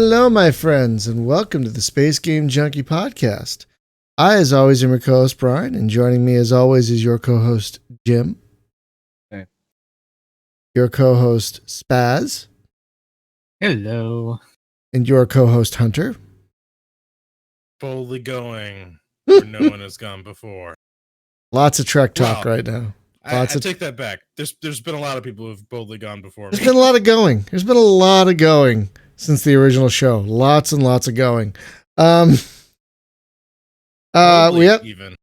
Hello, my friends, and welcome to the Space Game Junkie podcast. I, as always, am your co-host, Brian, and joining me, as always, is your co-host, Jim. Hey. Your co-host, Spaz. Hello. And your co-host, Hunter. Boldly going where no one has gone before. Lots of Trek talk right now. I take that back. There's been a lot of people who've boldly gone before me. There's been a lot of going. There's been a lot of going since the original show. Lots and lots of going. Boldly, We have even.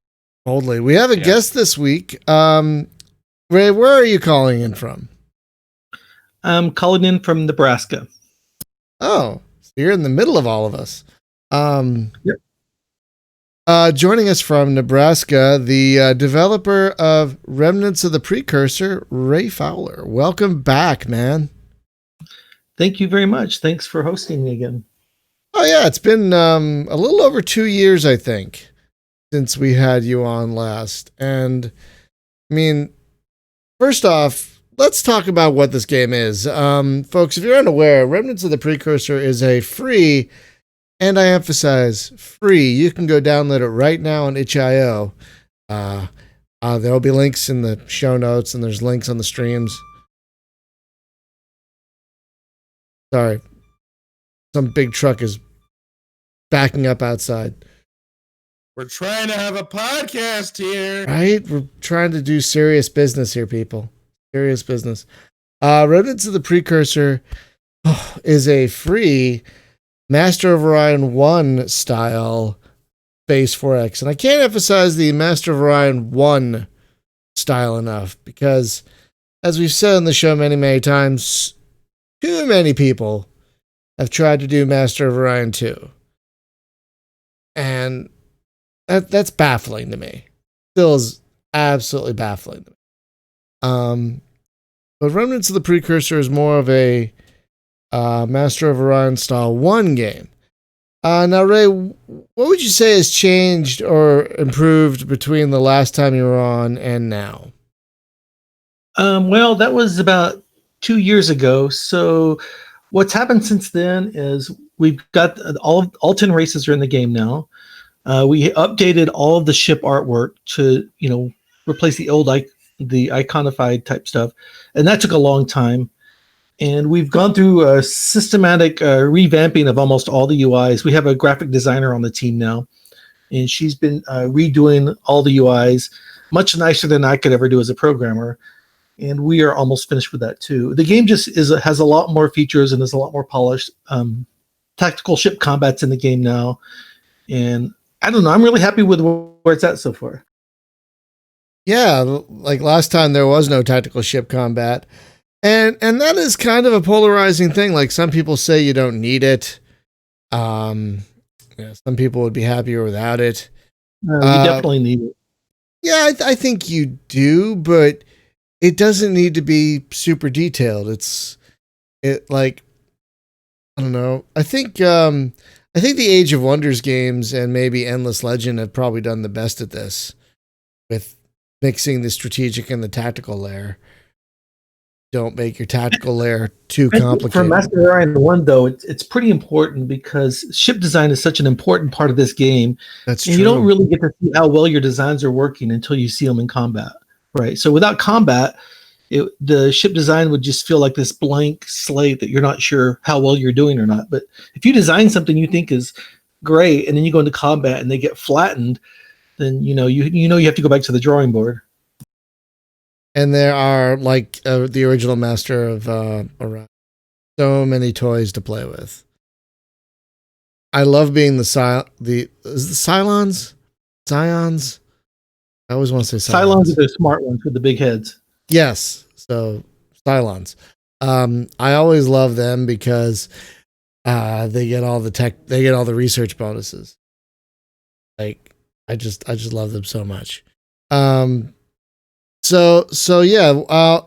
boldly. We have a guest this week. Ray, where are you calling in from? I'm calling in from Nebraska. Oh, so you're in the middle of all of us. Yep. Joining us from Nebraska, the developer of Remnants of the Precursor, Ray Fowler. Welcome back, man. Thank you very much. Thanks for hosting me again. Oh, yeah, it's been a little over 2 years, I think, since we had you on last. And, I mean, first off, let's talk about what this game is. Folks, if you're unaware, Remnants of the Precursor is a free, and I emphasize free, you can go download it right now on itch.io. There'll be links in the show notes, and there's links on the streams. Sorry. Some big truck is backing up outside. We're trying to have a podcast here. Right? We're trying to do serious business here, people. Serious business. Remnants of the Precursor is a free Master of Orion 1 style Space 4X. And I can't emphasize the Master of Orion 1 style enough because, as we've said on the show many, many times, too many people have tried to do Master of Orion 2. And that's baffling to me. Still is absolutely baffling to me. But Remnants of the Precursor is more of a Master of Orion style 1 game. Now, Ray, what would you say has changed or improved between the last time you were on and now? Well, that was about 2 years ago. So what's happened since then is we've got all 10 races are in the game now. We updated all of the ship artwork to, replace the old the iconified type stuff. And that took a long time. And we've gone through a systematic revamping of almost all the UIs. We have a graphic designer on the team now, and she's been redoing all the UIs much nicer than I could ever do as a programmer. And we are almost finished with that too. The game just has a lot more features and is a lot more polished. Tactical ship combat's in the game now. And I don't know, I'm really happy with where it's at so far. Yeah, like last time there was no tactical ship combat. And that is kind of a polarizing thing. Like some people say you don't need it. Some people would be happier without it. You definitely need it. Yeah, I think you do, but it doesn't need to be super detailed. I don't know. I think the Age of Wonders games and maybe Endless Legend have probably done the best at this with mixing the strategic and the tactical layer. Don't make your tactical layer too complicated. For Master of Orion 1, though, it's pretty important because ship design is such an important part of this game. That's true. And you don't really get to see how well your designs are working until you see them in combat, right? So without combat, the ship design would just feel like this blank slate that you're not sure how well you're doing or not. But if you design something you think is great and then you go into combat and they get flattened, then you have to go back to the drawing board. And there are, like the original Master of Orion, so many toys to play with. I love being is it the Cylons? Scions? I always want to say Cylons are the smart ones with the big heads. Yes, so Cylons. I always love them because they get all the research bonuses. Like I just love them so much. So yeah,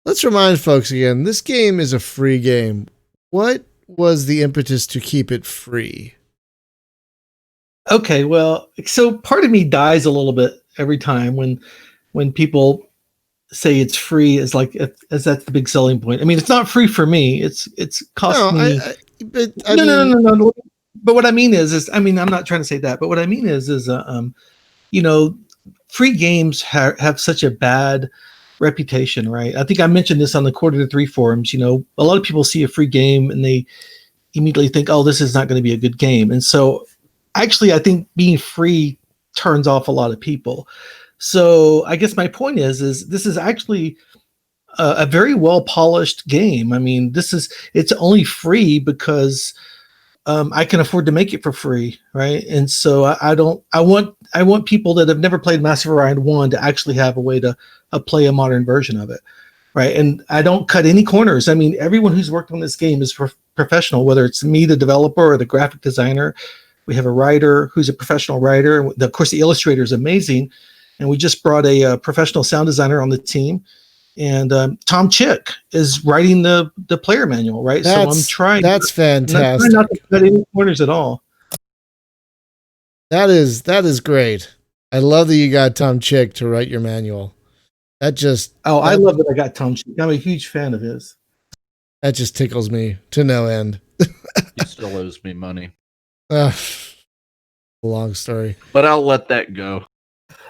let's remind folks again, this game is a free game. What was the impetus to keep it free? Okay, well, so part of me dies a little bit every time when people say it's free as that's the big selling point. I mean, it's not free for me. It's cost me. but No. But what I mean is I mean, I'm not trying to say that, but what I mean is you know, free games have such a bad reputation, right? I think I mentioned this on the Quarter to Three forums. You know, a lot of people see a free game and they immediately think, oh, this is not going to be a good game. And so actually, I think being free turns off a lot of people. So I guess my point is this is actually a very well polished game. I mean, it's only free because I can afford to make it for free, right? And so I want people that have never played Master of Orion 1 to actually have a way to play a modern version of it, right? And I don't cut any corners. I mean, everyone who's worked on this game is professional, whether it's me, the developer, or the graphic designer. We have a writer who's a professional writer. Of course, the illustrator is amazing. And we just brought a professional sound designer on the team. And Tom Chick is writing the player manual, right? So I'm trying. That's fantastic. I'm trying not to cut any corners at all. That is great. I love that you got Tom Chick to write your manual. I love that I got Tom Chick. I'm a huge fan of his. That just tickles me to no end. He still owes me money. Long story. But I'll let that go.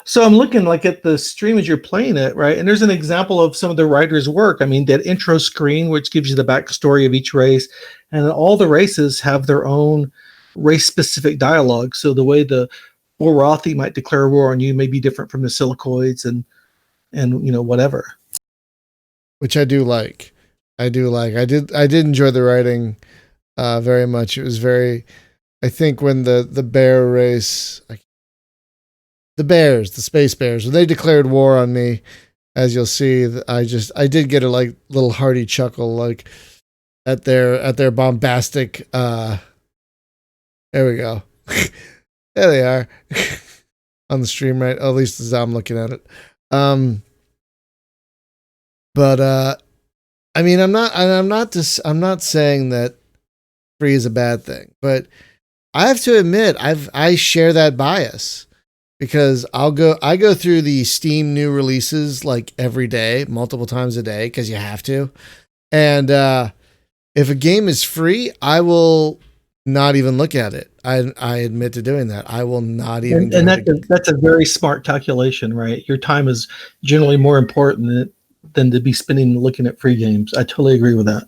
So I'm looking like at the stream as you're playing it, right? And there's an example of some of the writers' work. I mean, that intro screen, which gives you the backstory of each race, and all the races have their own race-specific dialogue. So the way the Orothi might declare war on you may be different from the Silicoids and whatever. Which I do like. I did enjoy the writing very much. It was very. I think when the bear race. The space bears, when they declared war on me, as you'll see, I did get a little hearty chuckle at their bombastic. There we go. There they are on the stream, right? At least as I'm looking at it. But I mean, I'm not saying that free is a bad thing, but I have to admit I share that bias. Because I go through the Steam new releases like every day, multiple times a day, because you have to. And if a game is free, I will not even look at it. I admit to doing that. I will not even. And that's a very smart calculation, right? Your time is generally more important than to be spending looking at free games. I totally agree with that.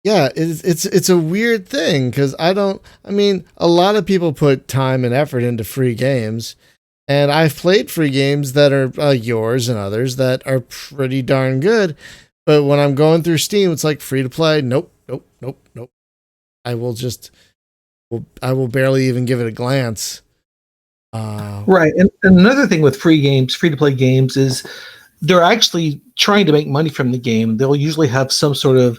Yeah, it's a weird thing because I mean, a lot of people put time and effort into free games. And I've played free games that are yours and others that are pretty darn good. But when I'm going through Steam, it's like free to play. Nope. I will barely even give it a glance. Right. And another thing with free to play games is they're actually trying to make money from the game. They'll usually have some sort of,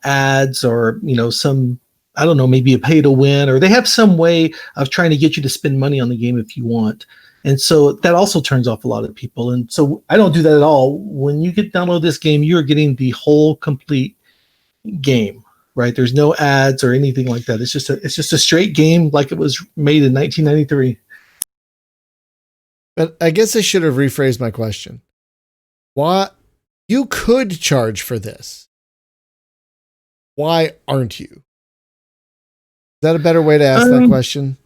ads or, some, I don't know, maybe a pay to win, or they have some way of trying to get you to spend money on the game if you want. And so that also turns off a lot of people. And so I don't do that at all. When you download this game, you're getting the whole complete game, right? There's no ads or anything like that. It's just a straight game like it was made in 1993. But I guess I should have rephrased my question. Why you could charge for this? Why aren't you? Is that a better way to ask that question?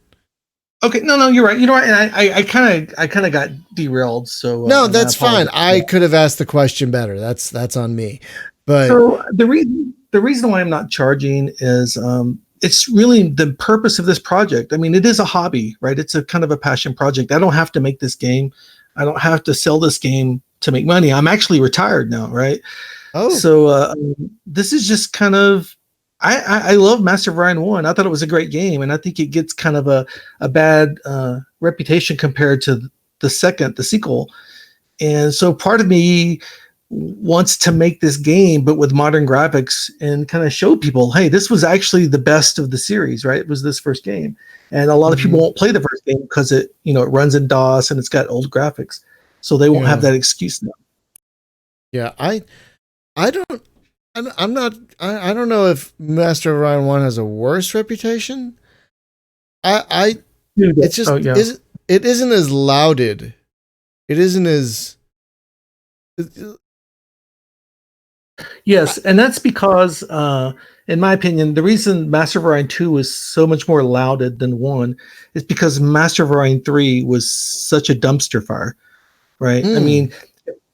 Okay, no, you're right. And I kind of got derailed. So no, that's fine. I could have asked the question better. That's on me. But so the reason why I'm not charging is it's really the purpose of this project. I mean, it is a hobby, right? It's a kind of a passion project. I don't have to make this game. I don't have to sell this game to make money. I'm actually retired now, right? Oh, so this is just kind of. I love Master of Orion 1. I thought it was a great game, and I think it gets kind of a bad reputation compared to the sequel. And so part of me wants to make this game, but with modern graphics, and kind of show people, hey, this was actually the best of the series, right? It was this first game. And a lot of people won't play the first game because it runs in DOS and it's got old graphics. So they won't have that excuse now. Yeah, I'm not. I don't know if Master of Orion 1 has a worse reputation. It's just it isn't as lauded. It isn't as. Yes, and that's because, in my opinion, the reason Master of Orion 2 was so much more lauded than 1 is because Master of Orion 3 was such a dumpster fire, right? I Mm. mean,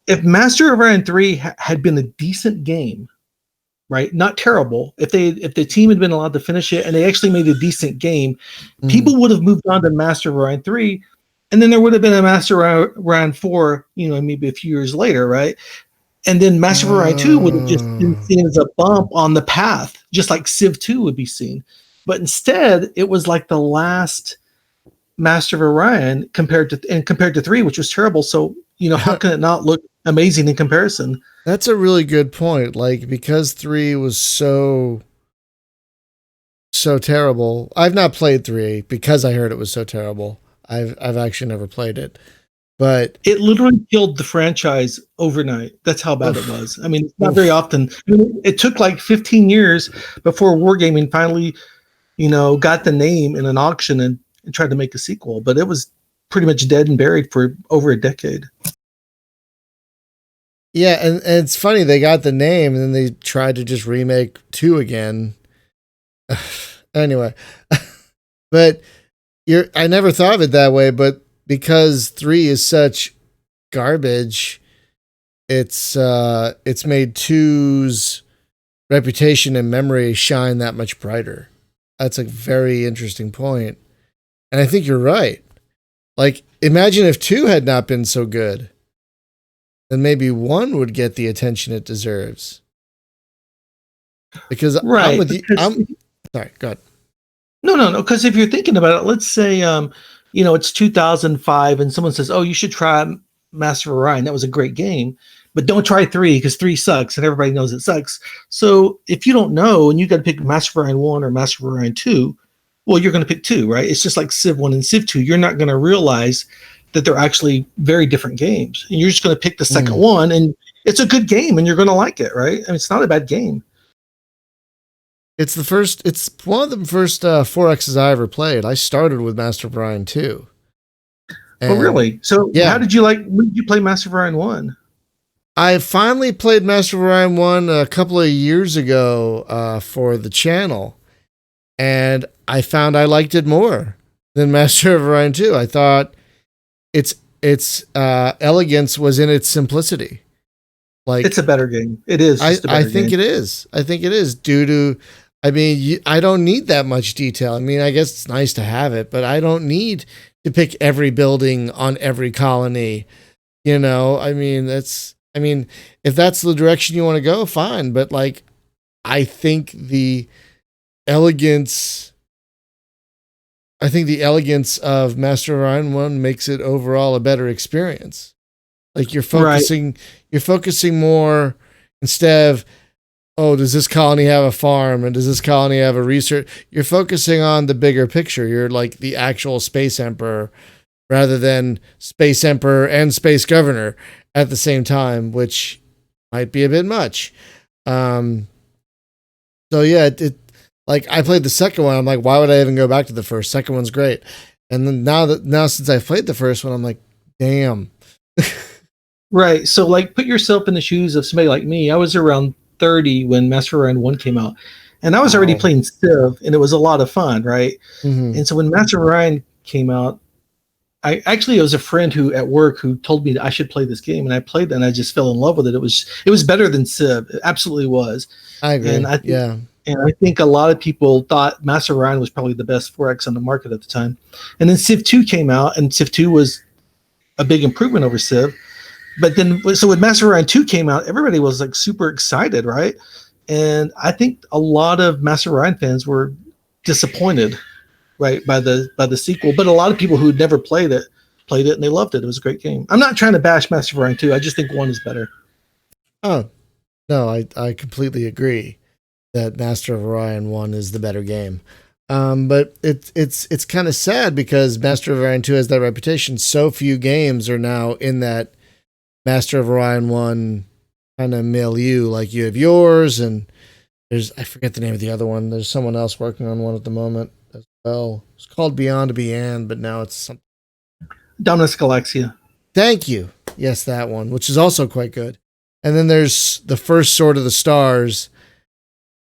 if Master of Orion 3 had been a decent game, right? Not terrible. If the team had been allowed to finish it and they actually made a decent game, Mm. people would have moved on to Master of Orion 3, and then there would have been a Master of Orion 4, maybe a few years later, right? And then Master of Orion 2 would have just been Oh. seen as a bump on the path, just like Civ 2 would be seen. But instead, it was like the last Master of Orion compared to 3, which was terrible. So, how can it not look amazing in comparison? That's a really good point. Like, because 3 was so terrible. I've not played 3 because I heard it was so terrible. I've actually never played it. But It literally killed the franchise overnight. That's how bad Oof. it was. I mean, it's not Oof. very often. I mean, it took like 15 years before Wargaming finally, got the name in an auction and tried to make a sequel. But it was pretty much dead and buried for over a decade. yeah, and it's funny they got the name and then they tried to just remake 2 again. Anyway, but I never thought of it that way, but because 3 is such garbage, it's made 2's reputation and memory shine that much brighter. That's a very interesting point. And I think you're right. Like, imagine if 2 had not been so good, then maybe 1 would get the attention it deserves. Because Right. I'm with you. Sorry, go ahead. No. Because if you're thinking about it, let's say, it's 2005 and someone says, oh, you should try Master of Orion. That was a great game. But don't try 3 because 3 sucks and everybody knows it sucks. So if you don't know and you got to pick Master of Orion 1 or Master of Orion 2, well, you're going to pick 2, right? It's just like Civ 1 and Civ 2. You're not going to realize that they're actually very different games. And you're just going to pick the second one, and it's a good game and you're going to like it, right? I mean, it's not a bad game. It's one of the first 4Xs I ever played. I started with Master of Orion 2. Oh, really? So yeah. when did you play Master of Orion 1? I finally played Master of Orion 1 a couple of years ago for the channel, and I found I liked it more than Master of Orion 2. I thought its elegance was in its simplicity. Like, it's a better game. It is. I think it is. I think it is due to, I mean, I don't need that much detail. I mean, I guess it's nice to have it, but I don't need to pick every building on every colony. I mean, if that's the direction you want to go, fine. But like, I think the elegance of Master of Orion 1 makes it overall a better experience. Like, you're focusing more, instead of, oh, does this colony have a farm and does this colony have a research? You're focusing on the bigger picture. You're like the actual Space Emperor rather than Space Emperor and Space Governor at the same time, which might be a bit much. So yeah, like, I played the second one. I'm like, why would I even go back to the first? Second one's great. And then now since I've played the first one, I'm like, damn. Right. So, like, put yourself in the shoes of somebody like me. I was around 30 when Master of Orion 1 came out, and I was already playing Civ, and it was a lot of fun, right? Mm-hmm. And so when Master of Orion came out, it was a friend who at work who told me that I should play this game, and I played it, and I just fell in love with it. It was better than Civ. It absolutely was. I agree. And I think a lot of people thought Master of Orion was probably the best 4X on the market at the time. And then Civ 2 came out, and Civ 2 was a big improvement over Civ. But then, so when Master of Orion 2 came out, everybody was like super excited, right? And I think a lot of Master of Orion fans were disappointed, right, by the sequel. But a lot of people who had never played it and they loved it. It was a great game. I'm not trying to bash Master of Orion 2. I just think 1 is better. Oh, no, I completely agree that Master of Orion 1 is the better game. But it's kind of sad because Master of Orion 2 has that reputation. So few games are now in that Master of Orion 1 kind of milieu. Like, you have yours, and I forget the name of the other one. There's someone else working on one at the moment as well. It's called Beyond Beyond, but now it's something. Dominus Galaxia. Thank you. Yes, that one, which is also quite good. and then there's the first Sword of the Stars,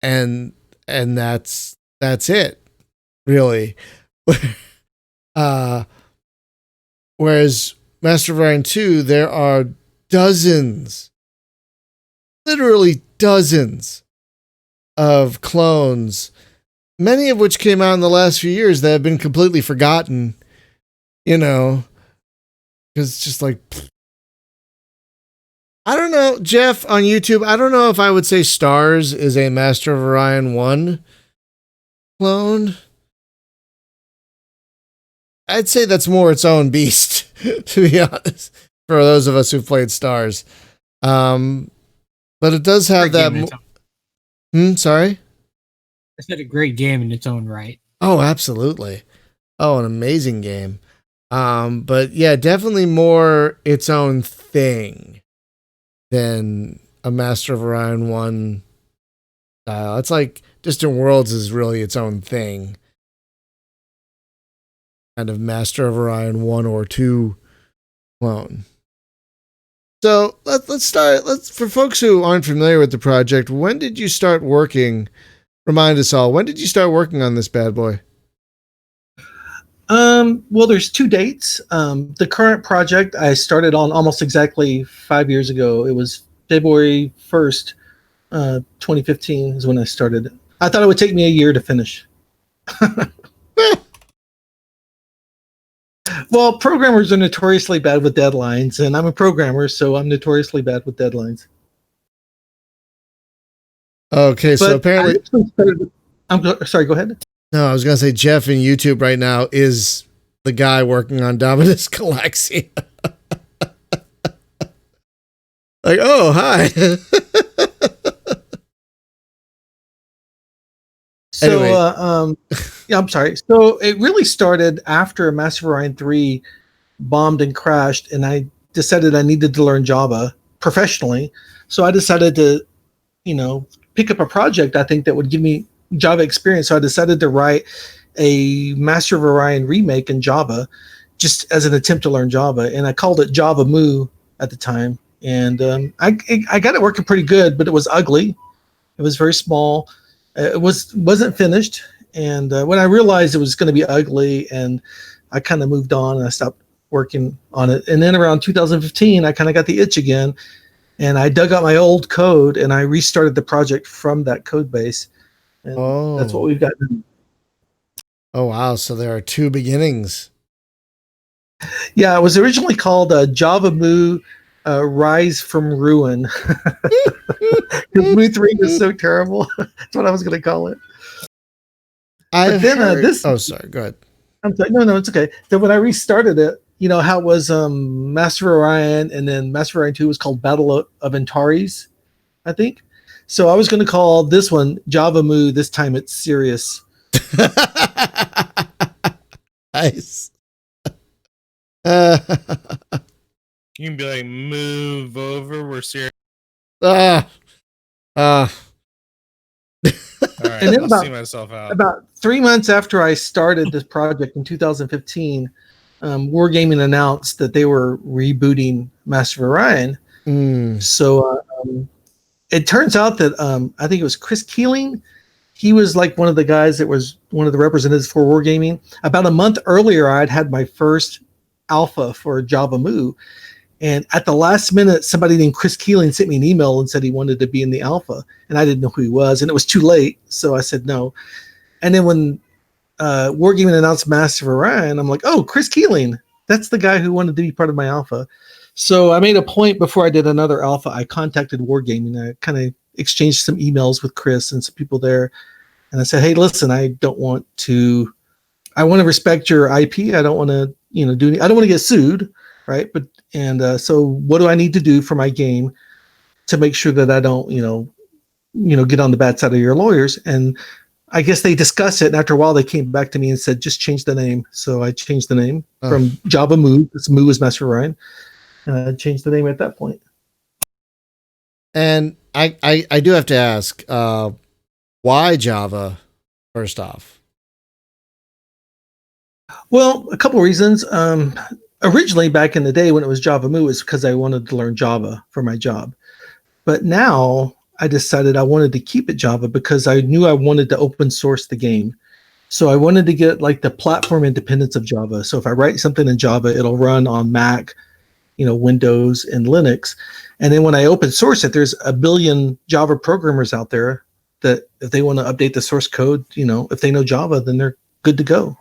and that's it, really. Whereas Master of Orion 2, there are dozens, literally dozens of clones, many of which came out in the last few years that have been completely forgotten, because it's just like, I don't know, Jeff on YouTube, I don't know if I would say Stars is a Master of Orion 1 clone. I'd say that's more its own beast, to be honest, for those of us who've played Stars. But it does have that. Sorry? I said a great game in its own right. Oh, absolutely. Oh, an amazing game. But yeah, definitely more its own thing than a Master of Orion 1 style. It's like Distant Worlds is really its own thing. Kind of Master of Orion 1 or 2 clone. So let's start. For folks who aren't familiar with the project, when did you start working? Remind us all. When did you start working on this bad boy? Well, there's 2 dates. The current project I started on almost exactly 5 years ago. It was February 1st, 2015 is when I started. I thought it would take me a year to finish. Well, programmers are notoriously bad with deadlines, and I'm a programmer, so I'm notoriously bad with deadlines. Okay, so apparently, sorry, go ahead. No, I was gonna say Jeff in YouTube right now is the guy working on Dominus Galaxia. Like, oh, hi. So, Anyway. yeah, I'm sorry. So it really started after Master of Orion 3 bombed and crashed, and I decided I needed to learn Java professionally. So I decided to, pick up a project I think that would give me Java experience. So I decided to write a Master of Orion remake in Java, just as an attempt to learn Java, and I called it Java Moo at the time. And I got it working pretty good, but it was ugly. It was very small. It wasn't finished, and when I realized it was going to be ugly, and I kind of moved on and I stopped working on it. And then around 2015, I kind of got the itch again, and I dug out my old code and I restarted the project from that code base, and that's what we've got. Oh wow! So there are 2 beginnings. Yeah, it was originally called Java Moo Rise from Ruin. Because Moo 3 was so terrible. That's what I was going to call it. Oh, sorry. Go ahead. I'm sorry. No, it's okay. Then when I restarted it, how it was Master of Orion, and then Master of Orion 2 was called Battle of Antares, I think. So I was going to call this one Java Moo. This time it's serious. Nice. You can be like, move over. We're serious. All right, and then I'll see myself out. About 3 months after I started this project in 2015, Wargaming announced that they were rebooting Master of Orion. So it turns out that I think it was Chris Keeling. He was like one of the guys that was one of the representatives for Wargaming. About a month earlier, I'd had my first alpha for Java Moo. And at the last minute, somebody named Chris Keeling sent me an email and said he wanted to be in the alpha. And I didn't know who he was. And it was too late. So I said no. And then when Wargaming announced Master of Orion, I'm like, oh, Chris Keeling. That's the guy who wanted to be part of my alpha. So I made a point before I did another alpha. I contacted Wargaming. I kind of exchanged some emails with Chris and some people there. And I said, hey, listen, I want to respect your IP. I don't want to, I don't want to get sued. Right. So what do I need to do for my game to make sure that I don't, get on the bad side of your lawyers? And I guess they discussed it. And after a while, they came back to me and said, just change the name. So I changed the name from Java Moo. This Moo is Master of Orion. And I changed the name at that point. And I do have to ask, why Java, first off? Well, a couple of reasons. Originally, back in the day when it was Java Moo, is because I wanted to learn Java for my job. But now I decided I wanted to keep it Java because I knew I wanted to open source the game. So I wanted to get like the platform independence of Java. So if I write something in Java, it'll run on Mac, Windows and Linux. And then when I open source it, there's a billion Java programmers out there that if they want to update the source code, if they know Java, then they're good to go.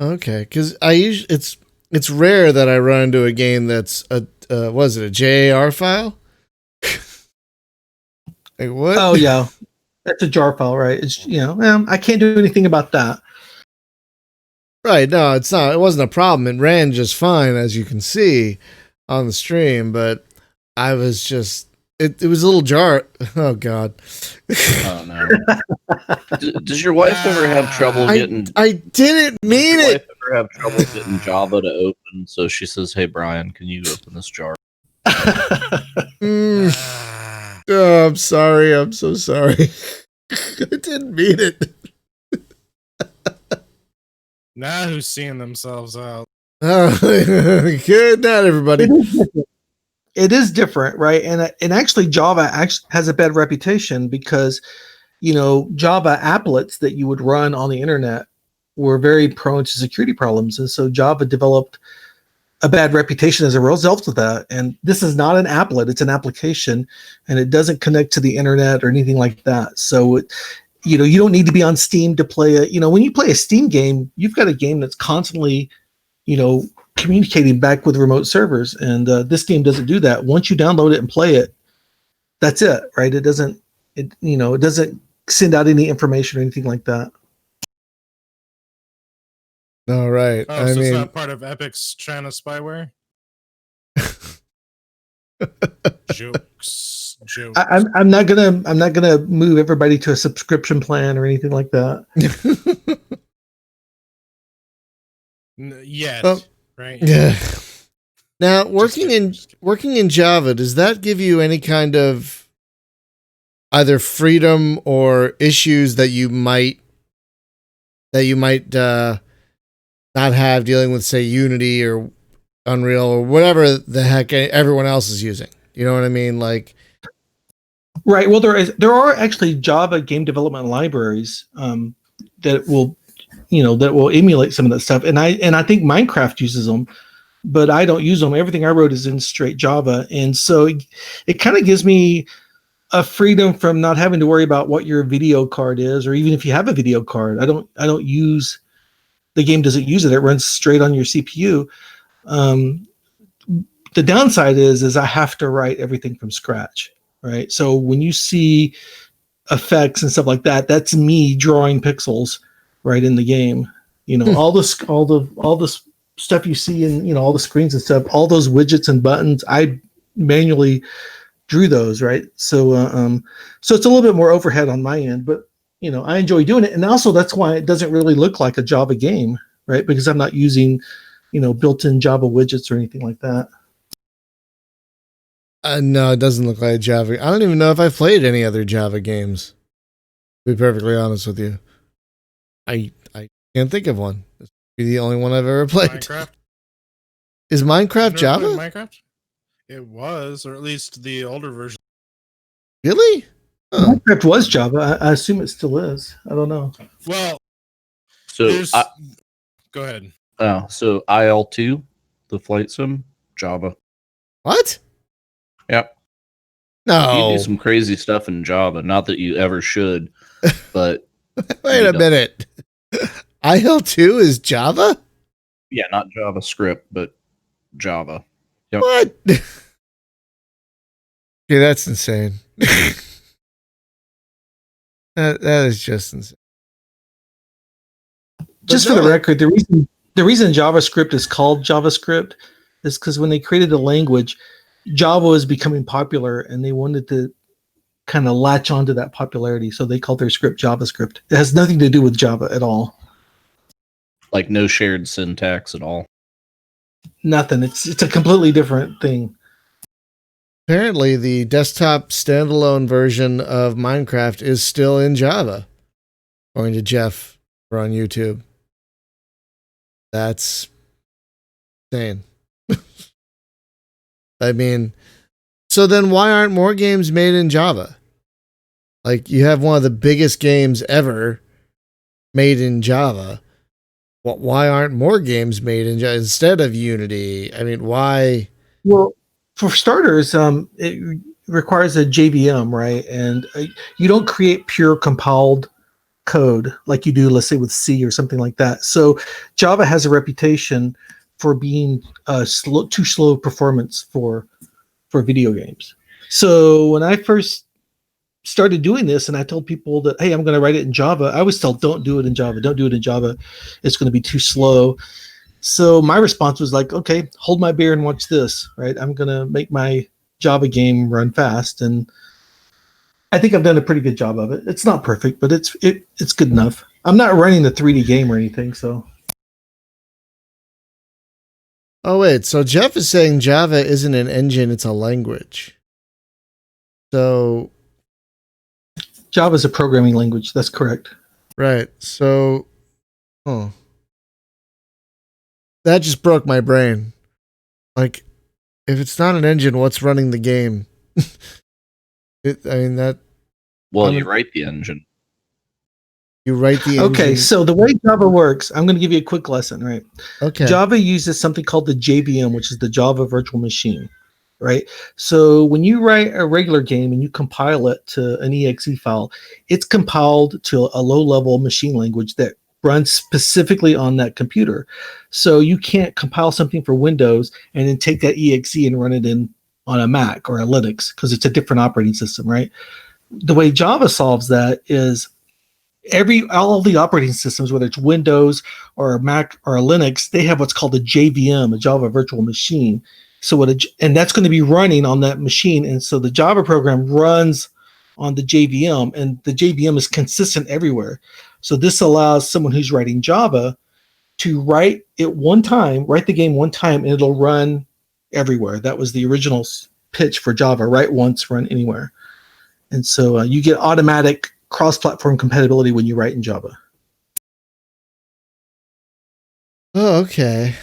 Okay, because it's rare that I run into a game that's a was it a JAR file? Like what? Oh yeah, that's a jar file, right? It's I can't do anything about that. Right, no, it's not. It wasn't a problem. It ran just fine, as you can see on the stream. But I was just it was a little jar. Oh God. Oh no. Does your wife ever have trouble getting? I didn't mean does your it. wife ever have trouble getting Java to open? So she says, "Hey Brian, can you open this jar?" Oh, I'm sorry. I'm so sorry. I didn't mean it. Now who's seeing themselves out? Oh, good night, everybody. It is different, right? And actually, Java has a bad reputation because Java applets that you would run on the internet were very prone to security problems, and so Java developed a bad reputation as a result of that. And this is not an applet; it's an application, and it doesn't connect to the internet or anything like that. So you don't need to be on Steam to play it. When you play a Steam game, you've got a game that's constantly, communicating back with remote servers. And this game doesn't do that. Once you download it and play it, that's it, right? It doesn't send out any information or anything like that. All right. Oh, so it's not part of Epic's China spyware? Jokes. I'm not gonna move everybody to a subscription plan or anything like that. Yet, right? Yeah. Now, working in Java, does that give you any kind of either freedom or issues that you might not have dealing with, say, Unity or Unreal or whatever the heck everyone else is using? You know what I mean? Like, right. Well, there are actually Java game development libraries that will emulate some of that stuff, and I think Minecraft uses them, but I don't use them. Everything I wrote is in straight Java, and so it kind of gives me a freedom from not having to worry about what your video card is, or even if you have a video card. I don't use the game doesn't use it. It runs straight on your CPU. The downside is I have to write everything from scratch, right? So when you see effects and stuff like that, that's me drawing pixels right in the game. All the stuff you see in all the screens and stuff, all those widgets and buttons, I manually drew those, right? So so it's a little bit more overhead on my end, but I enjoy doing it, and also that's why it doesn't really look like a Java game, right? Because I'm not using built-in Java widgets or anything like that. no, it doesn't look like Java. I don't even know if I've played any other Java games, to be perfectly honest with you. I can't think of one. This would be the only one I've ever played. Minecraft? Is Minecraft Java? Minecraft? It was, or at least the older version. Really? Oh. Minecraft was Java. I assume it still is. I don't know. Well, So go ahead. So IL2, the flight sim, Java. What? Yep. No. You do some crazy stuff in Java. Not that you ever should, but wait a minute. IL2 is Java? Yeah, not JavaScript, but Java. Yep. What? Okay, that's insane. that is just insane. Just for the record, the reason JavaScript is called JavaScript is because when they created the language, Java was becoming popular, and they wanted to kind of latch onto that popularity, so they called their script JavaScript. It has nothing to do with Java at all. Like no shared syntax at all. Nothing. It's a completely different thing. Apparently, the desktop standalone version of Minecraft is still in Java, according to Jeff on YouTube. That's insane. I mean, So then why aren't more games made in Java? Like you have one of the biggest games ever made in Java. Why aren't more games made in Java instead of Unity? I mean, why? Well, for starters, it requires a JVM, right? And you don't create pure compiled code like you do, let's say, with C or something like that. So Java has a reputation for being too slow performance for video games. So when I first started doing this and I told people that, hey, I'm going to write it in Java, I always tell, don't do it in Java. Don't do it in Java. It's going to be too slow. So my response was like, okay, hold my beer and watch this, right? I'm going to make my Java game run fast. And I think I've done a pretty good job of it. It's not perfect, but it's good enough. I'm not running the 3D game or anything, so. Oh wait, so Jeff is saying Java isn't an engine, it's a language. So Java is a programming language. That's correct. right. So that just broke my brain. Like if it's not an engine, what's running the game? Well, you write the engine. You write the engine. Okay, so the way Java works, I'm going to give you a quick lesson, right? Okay. Java uses something called the JVM, which is the Java Virtual Machine, right? So when you write a regular game and you compile it to an exe file, it's compiled to a low-level machine language that runs specifically on that computer. So you can't compile something for Windows and then take that exe and run it in on a Mac or a Linux because it's a different operating system, right? The way Java solves that is all of the operating systems, whether it's Windows or a Mac or a Linux, they have what's called a JVM, a Java Virtual Machine. So and that's going to be running on that machine. And so the Java program runs on the JVM, and the JVM is consistent everywhere. So this allows someone who's writing Java to write the game one time, and it'll run everywhere. That was the original pitch for Java: write once, run anywhere. And so you get automatic cross-platform compatibility when you write in Java. Oh, okay.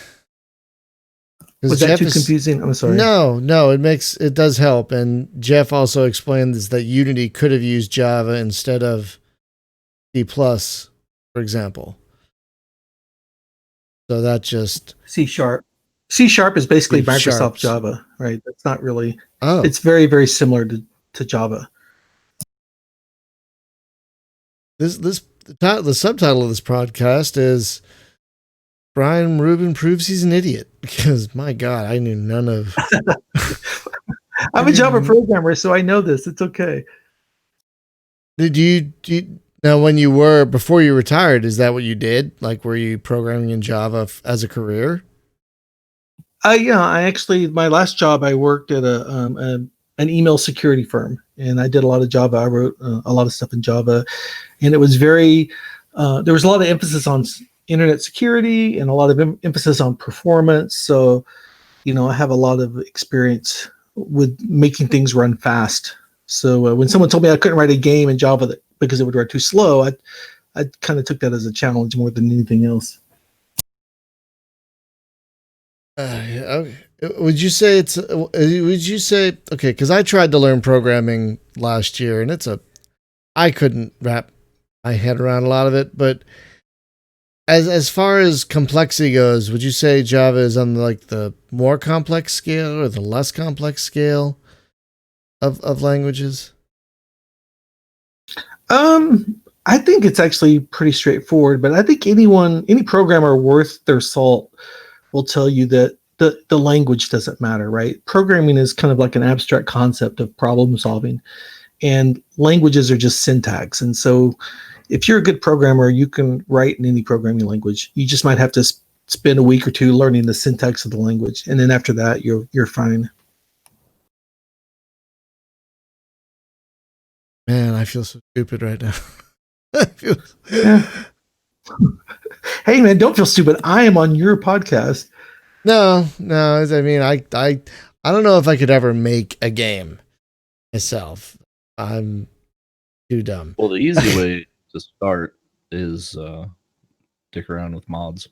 Was that too confusing? I'm sorry. No, it does help. And Jeff also explained this, that Unity could have used Java instead of C++, for example. So that just C#. C# is basically Microsoft Java, right? That's not really. Oh, it's very, very similar to Java. The subtitle of this podcast is Brian Rubin proves he's an idiot, because my God, I knew none of. I'm a Java programmer, so I know this. It's okay. Did you now before you retired? Is that what you did? Like, were you programming in Java as a career? Yeah, my last job, I worked at an email security firm, and I did a lot of Java. I wrote a lot of stuff in Java, and it was very. There was a lot of emphasis on internet security and a lot of emphasis on performance. So, I have a lot of experience with making things run fast. So when someone told me I couldn't write a game in Java because it would run too slow, I kind of took that as a challenge more than anything else. Would you say okay? Because I tried to learn programming last year, and I couldn't wrap my head around a lot of it. But as far as complexity goes, would you say Java is on the more complex scale or the less complex scale of languages? I think it's actually pretty straightforward, but I think any programmer worth their salt will tell you that the language doesn't matter, right? Programming is kind of like an abstract concept of problem solving, and languages are just syntax. And so if you're a good programmer, you can write in any programming language. You just might have to spend a week or two learning the syntax of the language, and then after that, you're fine. Man, I feel so stupid right now. Hey, man, don't feel stupid. I am on your podcast. No. I mean, I don't know if I could ever make a game myself. I'm too dumb. Well, the easy way to start is dick around with mods.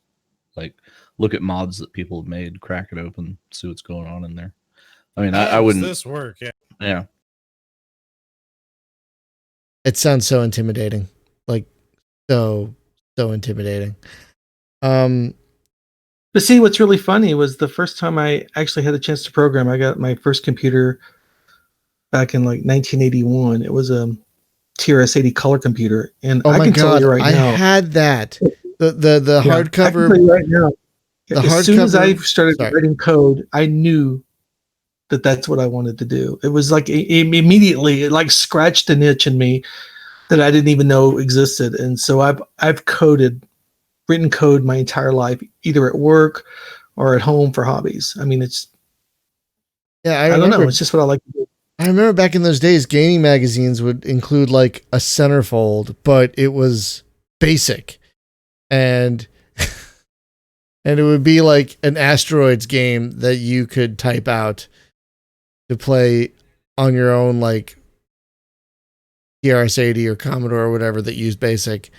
Like, look at mods that people have made, crack it open, see what's going on in there. I mean, How I does wouldn't. this work? Yeah. Yeah. It sounds so intimidating. Like so intimidating. But see, what's really funny was the first time I actually had a chance to program, I got my first computer back in like 1981. It was a TRS-80 color computer, and Oh I my can tell god, you right I now, had that. The yeah, I can hardcover. tell you right now, The as soon as I hardcover- started sorry. writing code, I knew that that's what I wanted to do. It was like immediately, it like scratched an itch in me that I didn't even know existed, and so I've written code my entire life, either at work or at home for hobbies. I mean, Yeah, I don't know. It's just what I like to do. I remember back in those days, gaming magazines would include like a centerfold, but it was basic, and and it would be like an asteroids game that you could type out to play on your own, like TRS-80 or Commodore or whatever that used basic.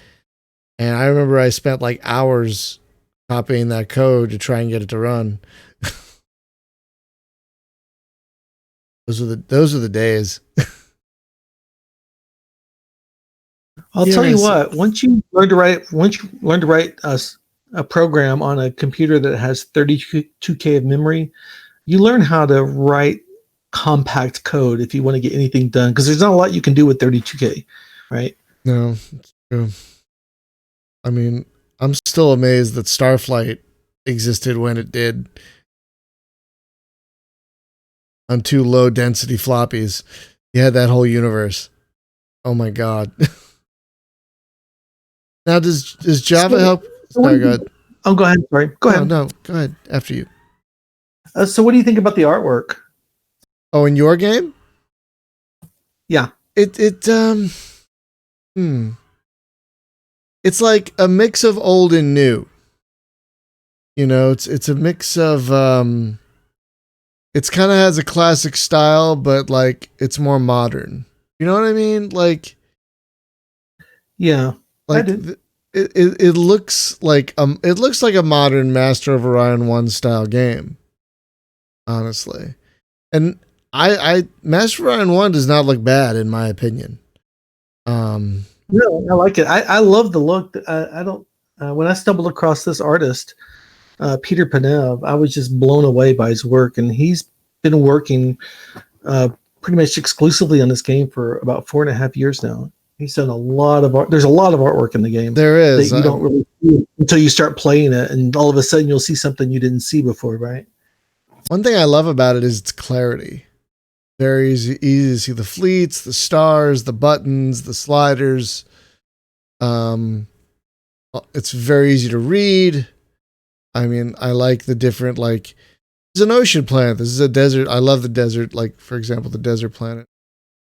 And I remember I spent like hours copying that code to try and get it to run. Those are the days. I'll tell you Yes. what. Once you learn to write a program on a computer that has 32K of memory, you learn how to write compact code if you want to get anything done. Because there's not a lot you can do with 32K, right? No, it's true. I mean, I'm still amazed that Starflight existed when it did on 2 low density floppies. You had that whole universe. Oh my god. Now does Java help? Sorry, go ahead. Oh, go ahead. Sorry. Go ahead. No, go ahead. After you. So what do you think about the artwork? Oh, in your game? Yeah. It's like a mix of old and new. You know, it's a mix of it's kind of has a classic style, but like it's more modern. You know what I mean? Like Yeah. I like do. it looks like a modern Master of Orion 1 style game. Honestly. And I Master of Orion 1 does not look bad in my opinion. No, I like it. I love the look. I don't. When I stumbled across this artist, Peter Panev, I was just blown away by his work, and he's been working pretty much exclusively on this game for about 4.5 years now. He's done a lot of art. There's a lot of artwork in the game. There is. That you don't really see until you start playing it, and all of a sudden you'll see something you didn't see before, right? One thing I love about it is its clarity. Very easy to see the fleets, the stars, the buttons, the sliders. It's very easy to read. I mean, I like the different, like, there's an ocean planet. This is a desert. I love the desert, like, for example, the desert planet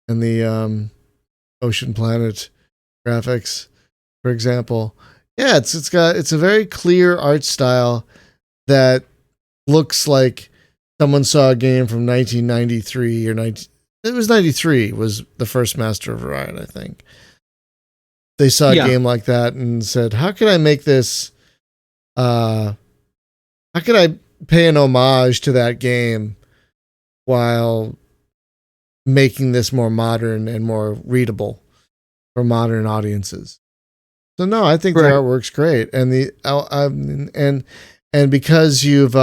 and the ocean planet graphics, for example. Yeah, it's a very clear art style that looks like someone saw a game from 1993 or 19. It was 93 was the first Master of Orion, I think. They saw a game like that and said, "How can I make this? How can I pay an homage to that game while making this more modern and more readable for modern audiences?" So no, I think the artwork's great, and and because you've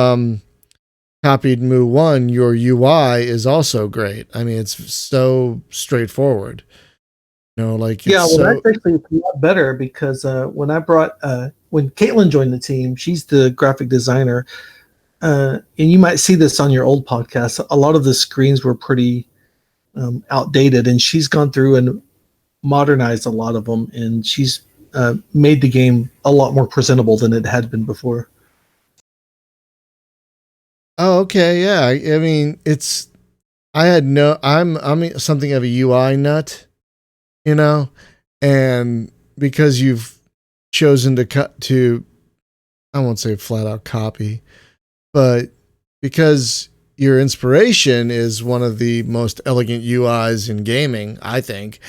copied Mu 1, your UI is also great. I mean, it's so straightforward. You know, like that's actually a lot better because when Caitlin joined the team, she's the graphic designer, and you might see this on your old podcast. A lot of the screens were pretty outdated, and she's gone through and modernized a lot of them, and she's made the game a lot more presentable than it had been before. Oh, okay, yeah. I mean, I'm something of a UI nut, you know, and because you've chosen to I won't say flat out copy, but because your inspiration is one of the most elegant UIs in gaming, I think,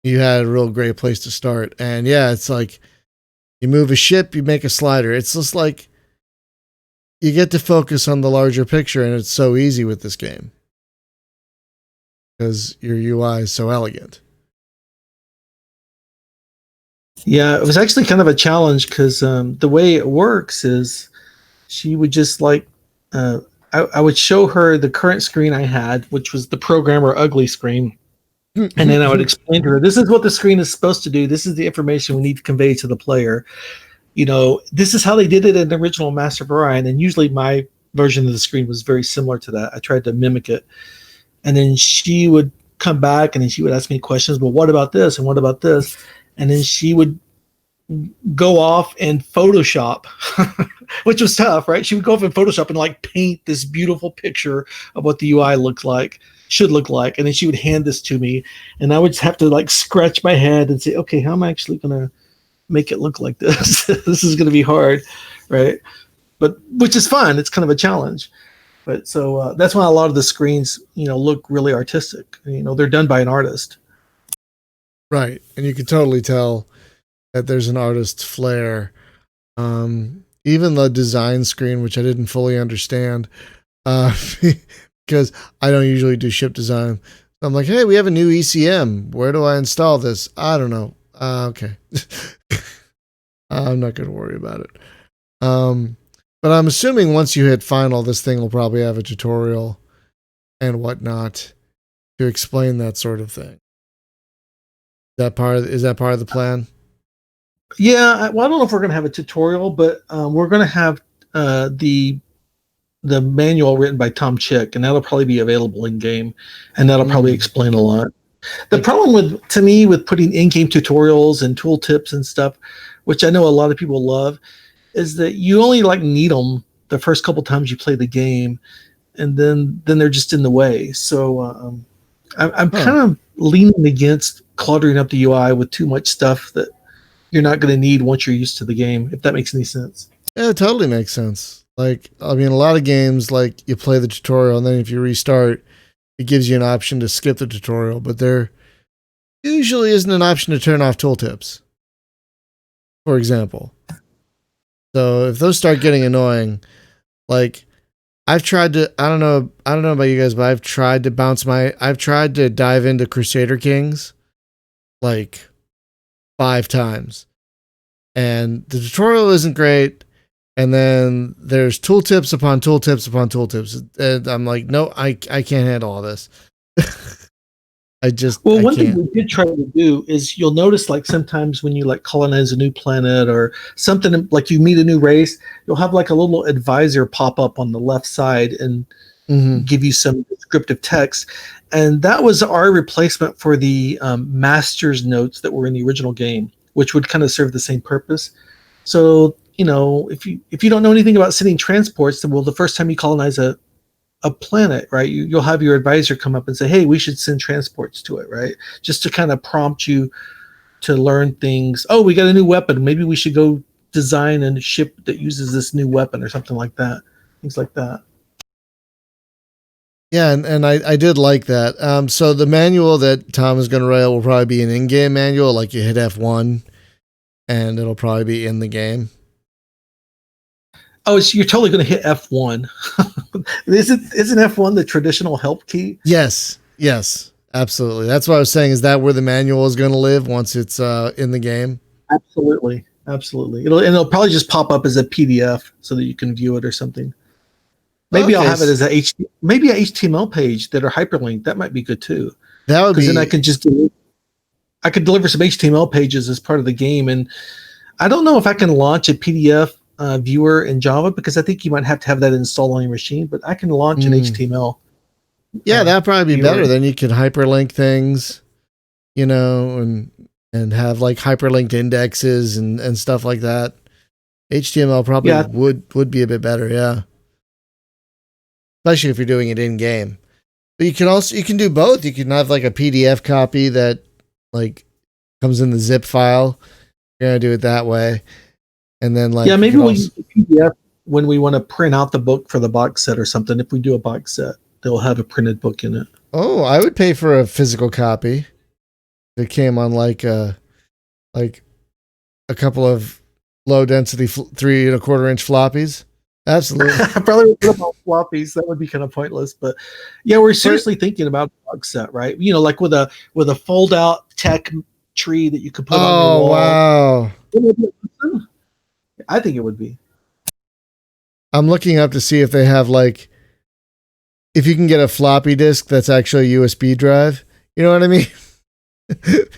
you had a real great place to start. And yeah, it's like you move a ship, you make a slider. It's just like you get to focus on the larger picture, and it's so easy with this game because your UI is so elegant. Yeah, it was actually kind of a challenge because the way it works is she would just like, I would show her the current screen I had, which was the programmer ugly screen. And then I would explain to her, this is what the screen is supposed to do. This is the information we need to convey to the player. You know, this is how they did it in the original Master of Orion. And usually my version of the screen was very similar to that. I tried to mimic it. And then she would come back and then she would ask me questions. Well, what about this? And what about this? And then she would go off and Photoshop, which was tough, right? She would go off in Photoshop and like paint this beautiful picture of what the UI should look like. And then she would hand this to me and I would just have to like scratch my head and say, okay, how am I actually going to make it look like this? This is going to be hard, right? But which is fun. It's kind of a challenge. But so that's why a lot of the screens, look really artistic. They're done by an artist. Right. And you can totally tell that there's an artist's flair. Even the design screen, which I didn't fully understand, because I don't usually do ship design. I'm like, hey, we have a new ECM. Where do I install this? I don't know. Okay. I'm not going to worry about it. But I'm assuming once you hit final, this thing will probably have a tutorial and whatnot to explain that sort of thing. Is that part of the plan? Yeah, well, I don't know if we're going to have a tutorial, but we're going to have the manual written by Tom Chick, and that'll probably be available in game, and that'll probably explain a lot. The problem with putting in-game tutorials and tooltips and stuff, which I know a lot of people love, is that you only need them the first couple times you play the game, and then they're just in the way. So I'm kind of leaning against cluttering up the UI with too much stuff that you're not going to need once you're used to the game, if that makes any sense. Yeah, it totally makes sense. A lot of games, you play the tutorial, and then if you restart, it gives you an option to skip the tutorial, but there usually isn't an option to turn off tooltips, for example. So if those start getting annoying, I've tried to, I don't know about you guys, but I've tried to dive into Crusader Kings 5 times, and the tutorial isn't great. And then there's tooltips upon tooltips upon tooltips, and I'm like, no, I can't handle all this. One thing we did try to do is you'll notice sometimes when you colonize a new planet or something, you meet a new race, you'll have a little advisor pop up on the left side and give you some descriptive text. And that was our replacement for the master's notes that were in the original game, which would kind of serve the same purpose. So, if you don't know anything about sending transports, then the first time you colonize a planet, right, you'll have your advisor come up and say, hey, we should send transports to it, right? Just to kind of prompt you to learn things. Oh, we got a new weapon. Maybe we should go design a ship that uses this new weapon or something like that. Things like that. Yeah, and I did like that. So the manual that Tom is going to write will probably be an in-game manual, you hit F1, and it'll probably be in the game. Oh, so you're totally going to hit F1. Isn't F1 the traditional help key? Yes, absolutely. That's what I was saying. Is that where the manual is going to live once it's in the game? Absolutely. It'll probably just pop up as a PDF so that you can view it or something. Maybe I'll have it as maybe a HTML page that are hyperlinked. That might be good too. That would be. Then I could deliver some HTML pages as part of the game, and I don't know if I can launch a PDF viewer in Java because I think you might have to have that installed on your machine. But I can launch an HTML. Yeah, that'd probably be better. Then you could hyperlink things, and have hyperlinked indexes and stuff like that. HTML probably would be a bit better. Yeah. Especially if you're doing it in game. But you can do both. You can have a PDF copy that comes in the zip file. You're gonna do it that way. And then maybe we'll use the PDF when we want to print out the book for the box set or something. If we do a box set, they'll have a printed book in it. Oh, I would pay for a physical copy. That came on a couple of low density 3 1/4 inch floppies. Absolutely. I probably would put them on floppies. That would be kind of pointless. But yeah, we're seriously thinking about a box set, right? You know, like with a fold out tech tree that you could put on your Oh, wall. wow. I think it would be. I'm looking up to see if they have like, if you can get a floppy disk that's actually a USB drive. You know what I mean?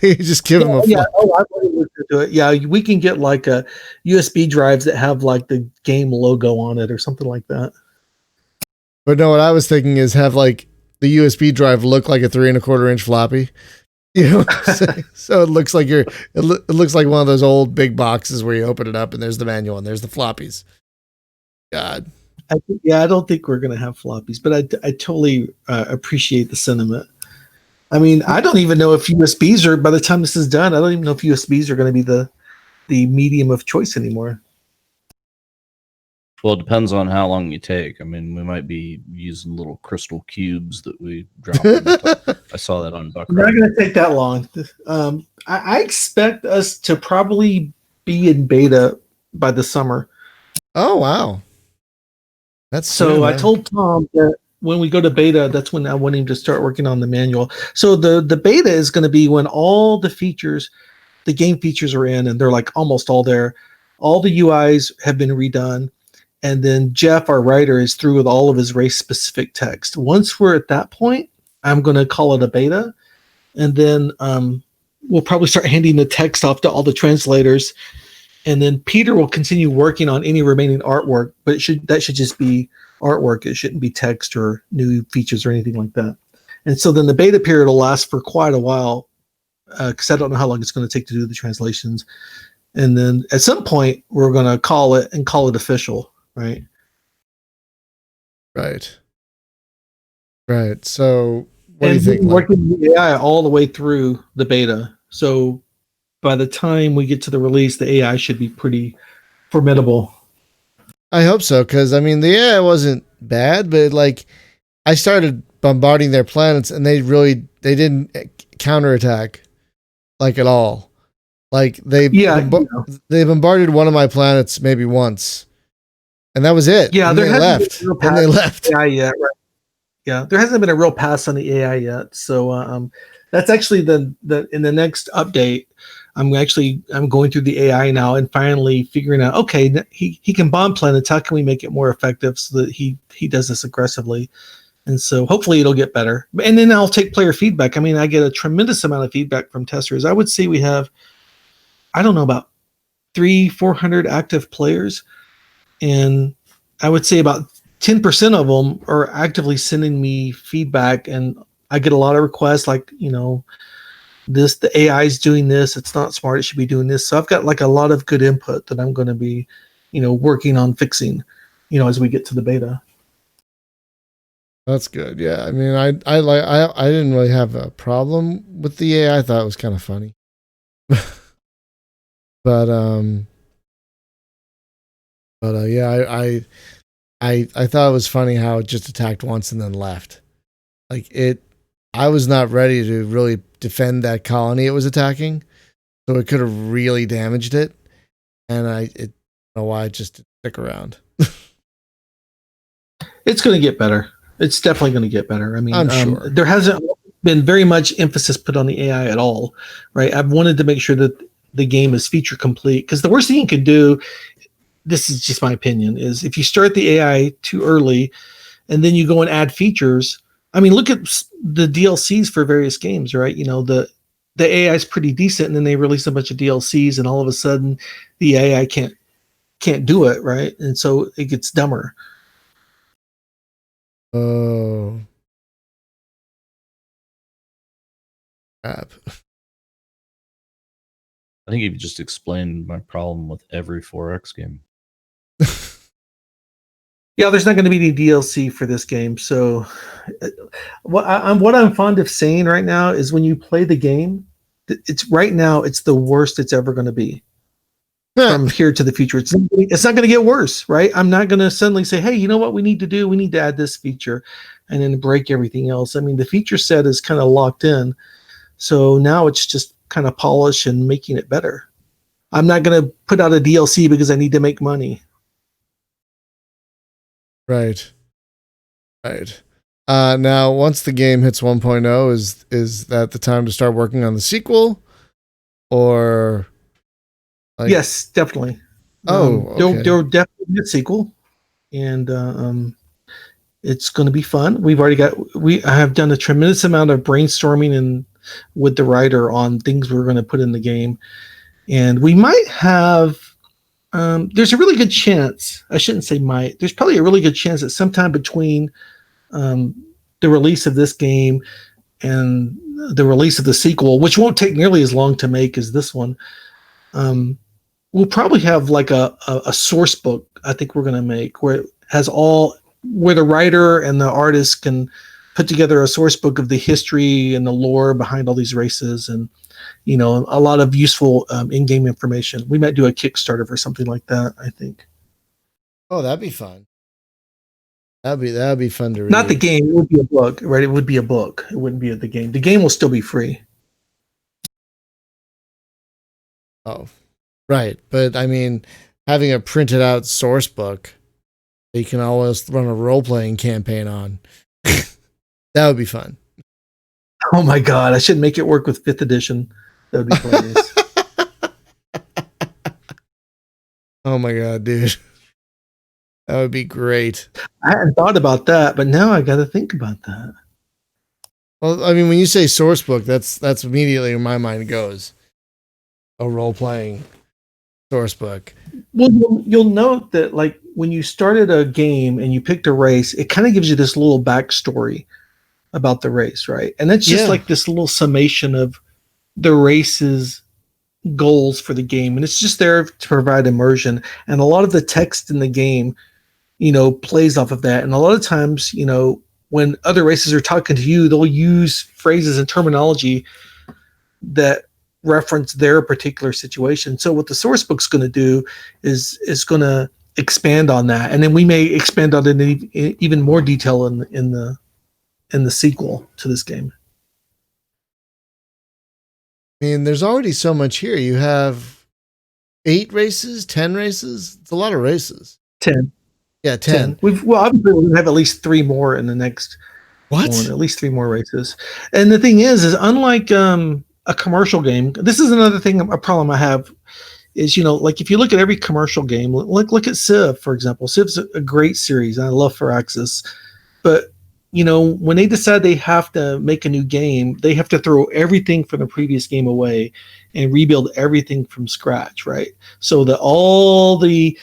You just give them a yeah. Oh, I've already looked into it. Yeah, we can get like a USB drives that have like the game logo on it or something like that. But no, what I was thinking is have like the USB drive look like a 3.25-inch floppy. You know what I'm saying? So it looks like it looks like one of those old big boxes where you open it up and there's the manual and there's the floppies. God. I don't think we're going to have floppies, but I totally appreciate the sentiment. I mean, I don't even know if USBs are, by the time this is done, I don't even know if USBs are going to be the medium of choice anymore. Well, it depends on how long you take. I mean, we might be using little crystal cubes that we drop in the top. I saw that on Buck. Not going to take that long. I expect us to probably be in beta by the summer. Oh, wow. That's so soon, I huh? told Tom that when we go to beta, that's when I want him to start working on the manual. So the beta is going to be when all the features, the game features are in, and they're like almost all there. All the UIs have been redone. And then Jeff, our writer, is through with all of his race-specific text. Once we're at that point, I'm going to call it a beta. And then we'll probably start handing the text off to all the translators. And then Peter will continue working on any remaining artwork, but that should just be artwork. It shouldn't be text or new features or anything like that. And so then the beta period will last for quite a while because I don't know how long it's going to take to do the translations. And then at some point, we're going to call it official. Right. Right. So what do you think? Working the AI all the way through the beta. So by the time we get to the release, the AI should be pretty formidable. I hope so, because I mean the AI wasn't bad, but like I started bombarding their planets and they didn't counterattack like at all. Like they bombarded one of my planets maybe once. And that was it. Yeah, and there hasn't been a real pass on the AI yet, right? Yeah, there hasn't been a real pass on the AI yet. So that's actually the in the next update. I'm going through the AI now and finally figuring out. Okay, he can bomb planets. How can we make it more effective so that he does this aggressively? And so hopefully it'll get better. And then I'll take player feedback. I mean, I get a tremendous amount of feedback from testers. I would say we have, I don't know, about 300-400 active players. And I would say about 10% of them are actively sending me feedback. And I get a lot of requests like, the AI is doing this. It's not smart. It should be doing this. So I've got like a lot of good input that I'm going to be, working on fixing, as we get to the beta. That's good. Yeah. I mean, I didn't really have a problem with the AI. I thought it was kind of funny. But yeah, I thought it was funny how it just attacked once and then left. I was not ready to really defend that colony it was attacking, so it could have really damaged it. And I don't know why it just didn't stick around. It's going to get better. It's definitely going to get better. I mean, I'm sure there hasn't been very much emphasis put on the AI at all, right? I've wanted to make sure that the game is feature complete because the worst thing you can do, this is just my opinion, is if you start the AI too early and then you go and add features. I mean, look at the DLCs for various games, right? The AI is pretty decent and then they release a bunch of DLCs and all of a sudden the AI can't do it, right? And so it gets dumber. Oh. Crap. I think you've just explained my problem with every 4X game. Yeah, there's not going to be any DLC for this game. So what I'm fond of saying right now is when you play the game, it's the worst it's ever going to be. From here to the future. It's not going to get worse, right? I'm not going to suddenly say, hey, you know what we need to do? We need to add this feature and then break everything else. I mean, the feature set is kind of locked in. So now it's just kind of polish and making it better. I'm not going to put out a DLC because I need to make money. Right. Right. Now, once the game hits 1.0, is that the time to start working on the sequel, or like? Yes, definitely. Oh, okay. There'll definitely be a sequel, and it's going to be fun. I have done a tremendous amount of brainstorming and with the writer on things we're going to put in the game, and we might have. There's a really good chance. I shouldn't say might. There's probably a really good chance that sometime between the release of this game and the release of the sequel, which won't take nearly as long to make as this one, we'll probably have like a source book. I think we're going to make where it has where the writer and the artist can put together a source book of the history and the lore behind all these races, and a lot of useful in-game information. We might do a Kickstarter for something like that, I think. Oh, that'd be fun. That'd be fun to read. Not the game. It would be a book, right? It would be a book. It wouldn't be the game. The game will still be free. Oh, right. But I mean, having a printed out source book that you can always run a role playing campaign on, that would be fun. Oh my God. I should make it work with 5th edition. That would be hilarious. Oh my God, dude. That would be great. I hadn't thought about that, but now I got to think about that. Well, I mean, when you say source book, that's immediately where my mind goes. A role playing source book. Well, you'll note that like when you started a game and you picked a race, it kind of gives you this little backstory about the race, right? And it's just like this little summation of the race's goals for the game, and it's just there to provide immersion. And a lot of the text in the game, plays off of that. And a lot of times, when other races are talking to you, they'll use phrases and terminology that reference their particular situation. So what the source book's going to do is going to expand on that, and then we may expand on it in even more detail in the sequel to this game. I mean, there's already so much here. You have 8 races, 10 races. It's a lot of races. 10. Yeah, 10. Obviously we're going to have at least 3 more in the next What? one, at least 3 more races. And the thing is unlike a commercial game, this is another thing, a problem I have is, like if you look at every commercial game, look at Civ, for example. Civ's a great series, and I love Firaxis. But, when they decide they have to make a new game, they have to throw everything from the previous game away and rebuild everything from scratch, right? So that all the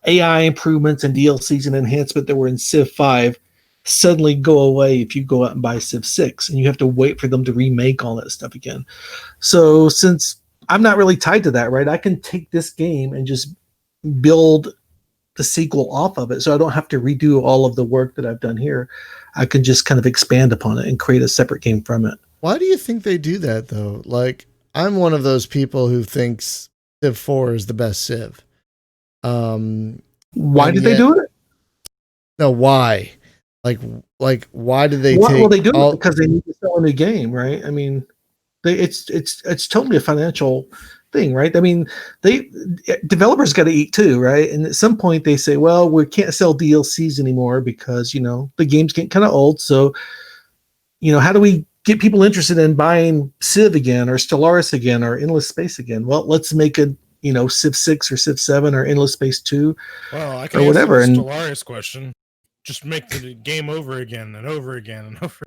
AI improvements and DLCs and enhancement that were in Civ 5 suddenly go away if you go out and buy Civ 6, and you have to wait for them to remake all that stuff again. So since I'm not really tied to that, right, I can take this game and just build the sequel off of it, so I don't have to redo all of the work that I've done here. I can just kind of expand upon it and create a separate game from it. Why do you think they do that, though? Like, I'm one of those people who thinks Civ 4 is the best Civ. Why did they do it? No, why? Like, why did they take? Well, they do it because they need to sell a new game, right? I mean, it's totally a financial thing, right? I mean, developers got to eat too, right? And at some point they say, well, we can't sell DLCs anymore because the game's getting kind of old. So, how do we get people interested in buying Civ again or Stellaris again or Endless Space again? Well, let's make a Civ 6 or Civ 7 or Endless Space 2 well, I can or whatever. answer the And Stellaris question. Just make the game over again and over again and over.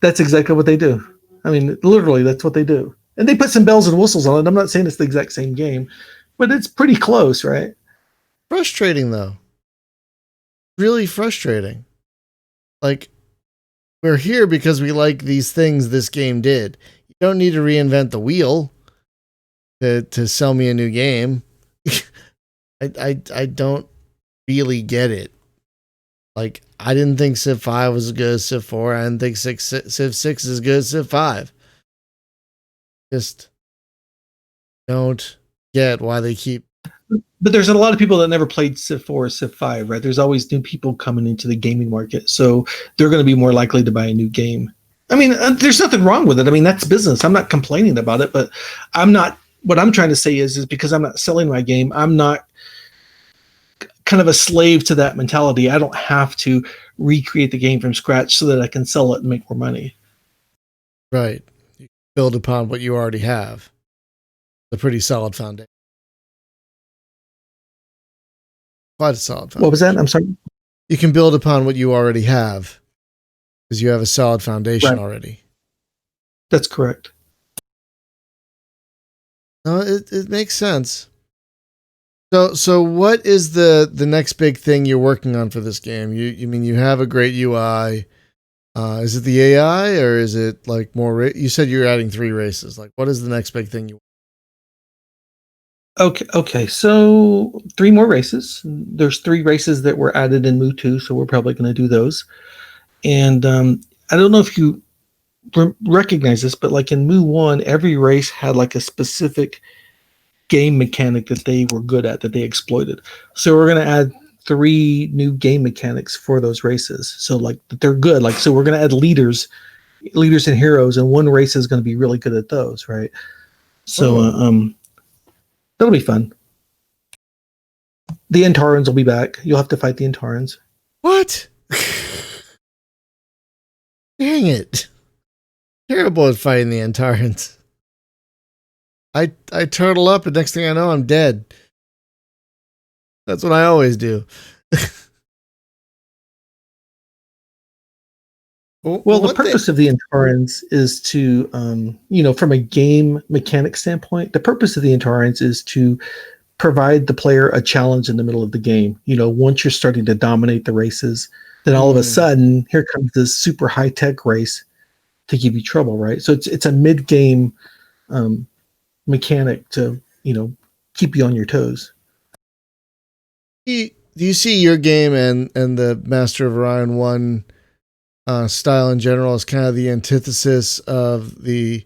that's exactly what they do. I mean, literally, that's what they do. And they put some bells and whistles on it. I'm not saying it's the exact same game, but it's pretty close, right? Frustrating, though. Really frustrating. Like, we're here because we like these things this game did. You don't need to reinvent the wheel to sell me a new game. I don't really get it. Like, I didn't think Civ 5 was as good as Civ 4. I didn't think Civ 6 is as good as Civ 5. Just don't get why they keep. But there's a lot of people that never played Civ 4 or Civ 5, right? There's always new people coming into the gaming market. So they're going to be more likely to buy a new game. I mean, there's nothing wrong with it. I mean, that's business. I'm not complaining about it, but what I'm trying to say is because I'm not selling my game, I'm not kind of a slave to that mentality. I don't have to recreate the game from scratch so that I can sell it and make more money. Right. You build upon what you already have. A pretty solid foundation. Quite a solid foundation. What was that? I'm sorry. You can build upon what you already have because you have a solid foundation Right. already. That's correct. No, it makes sense. So what is the next big thing you're working on for this game? You mean you have a great UI? Is it the AI or is it like more? You said you're adding 3 races. Like, what is the next big thing you? Okay. So 3 more races. There's 3 races that were added in Mu 2, so we're probably going to do those. And I don't know if you recognize this, but like in Mu 1, every race had like a specific game mechanic that they were good at, that they exploited. So we're going to add 3 new game mechanics for those races. So like they're good. Like, so we're going to add leaders and heroes, and one race is going to be really good at those, right? So that'll be fun. The Antarans will be back. You'll have to fight the Antarans. What? Dang it. Terrible at fighting the Antarans. I turtle up, and next thing I know, I'm dead. That's what I always do. Well, the purpose of the Antarans is to, from a game mechanic standpoint, the purpose of the Antarans is to provide the player a challenge in the middle of the game. Once you're starting to dominate the races, then all of a sudden, here comes this super high-tech race to give you trouble, right? So it's a mid-game mechanic to, keep you on your toes. Do you see your game and the Master of Orion 1 style in general as kind of the antithesis of the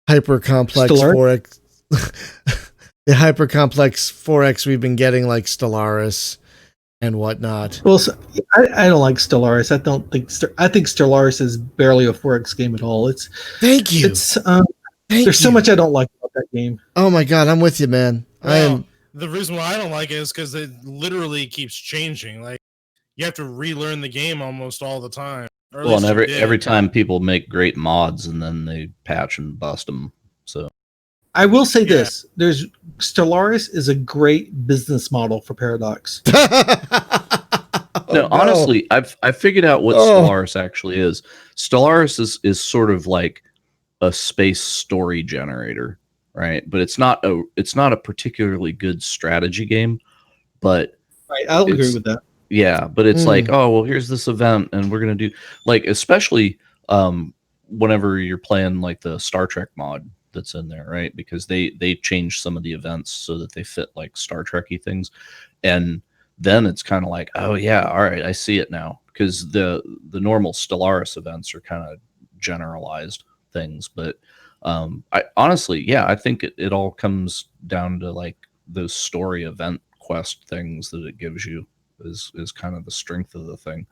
hyper complex 4X, the hyper complex 4X we've been getting, like Stellaris and whatnot? Well, so, I don't like Stellaris. I think Stellaris is barely a 4X game at all. Thank you. There's so much I don't like about that game. Oh my god, I'm with you, man. Well, the reason why I don't like it is because it literally keeps changing. Like, you have to relearn the game almost all the time. Well, and every time people make great mods and then they patch and bust them. So I will say this: Stellaris is a great business model for Paradox. No, honestly, I've figured out what Stellaris actually is. Stellaris is sort of like a space story generator, right? But it's not a particularly good strategy game. But right, I'll agree with that. Yeah, but it's like, oh well, here's this event, and we're gonna do, like, especially whenever you're playing like the Star Trek mod that's in there, right? Because they changed some of the events so that they fit like Star Trek-y things, and then it's kind of like, oh yeah, all right, I see it now. Because the normal Stellaris events are kind of generalized things, but I honestly, yeah, I think it all comes down to like those story event quest things that it gives you is kind of the strength of the thing,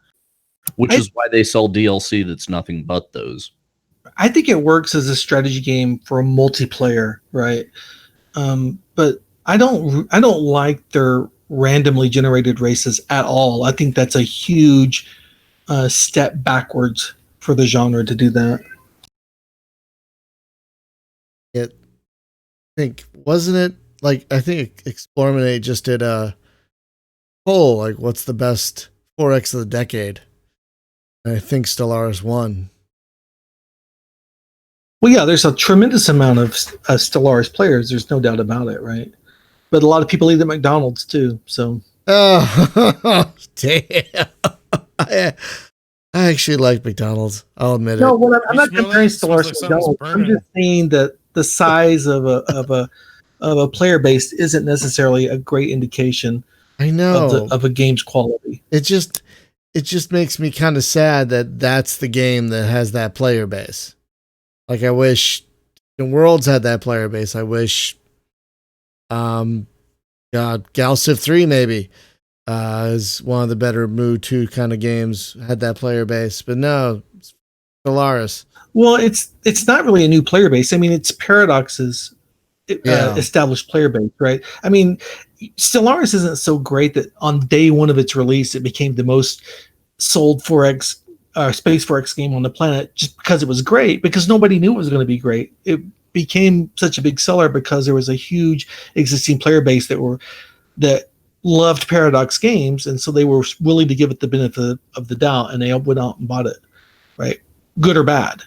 which is why they sell DLC that's nothing but those. I think it works as a strategy game for a multiplayer, right? But I don't like their randomly generated races at all. I think that's a huge step backwards for the genre to do that. I think, wasn't it like, I think Explorminate just did a poll, like, what's the best 4X of the decade? And I think Stellaris won. Well, yeah, there's a tremendous amount of Stellaris players. There's no doubt about it, right? But a lot of people eat at McDonald's too. So, oh damn! I actually like McDonald's. I'll admit it. No, I'm not comparing Stellaris to McDonald's. I'm just saying that the size of a player base isn't necessarily a great indication. I know of a game's quality. It just makes me kind of sad that that's the game that has that player base. Like, I wish Worlds had that player base. I wish, God, Galciv 3 maybe is one of the better Mu 2 kind of games, had that player base. But no, Stellaris. Well, it's not really a new player base. I mean, it's Paradox's established player base, right? I mean, Stellaris isn't so great that on day one of its release, it became the most sold 4X Space 4X game on the planet just because it was great, because nobody knew it was going to be great. It became such a big seller because there was a huge existing player base that loved Paradox games, and so they were willing to give it the benefit of the doubt, and they went out and bought it, right? Good or bad.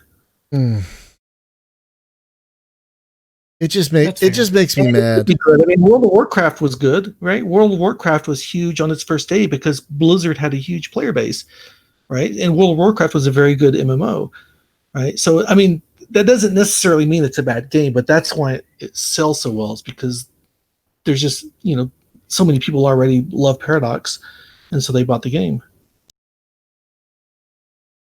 It just makes me mad. I mean, World of Warcraft was good, right? World of Warcraft was huge on its first day because Blizzard had a huge player base, right? And World of Warcraft was a very good MMO, right? So, I mean, that doesn't necessarily mean it's a bad game, but that's why it sells so well. Is because there's just, so many people already love Paradox, and so they bought the game.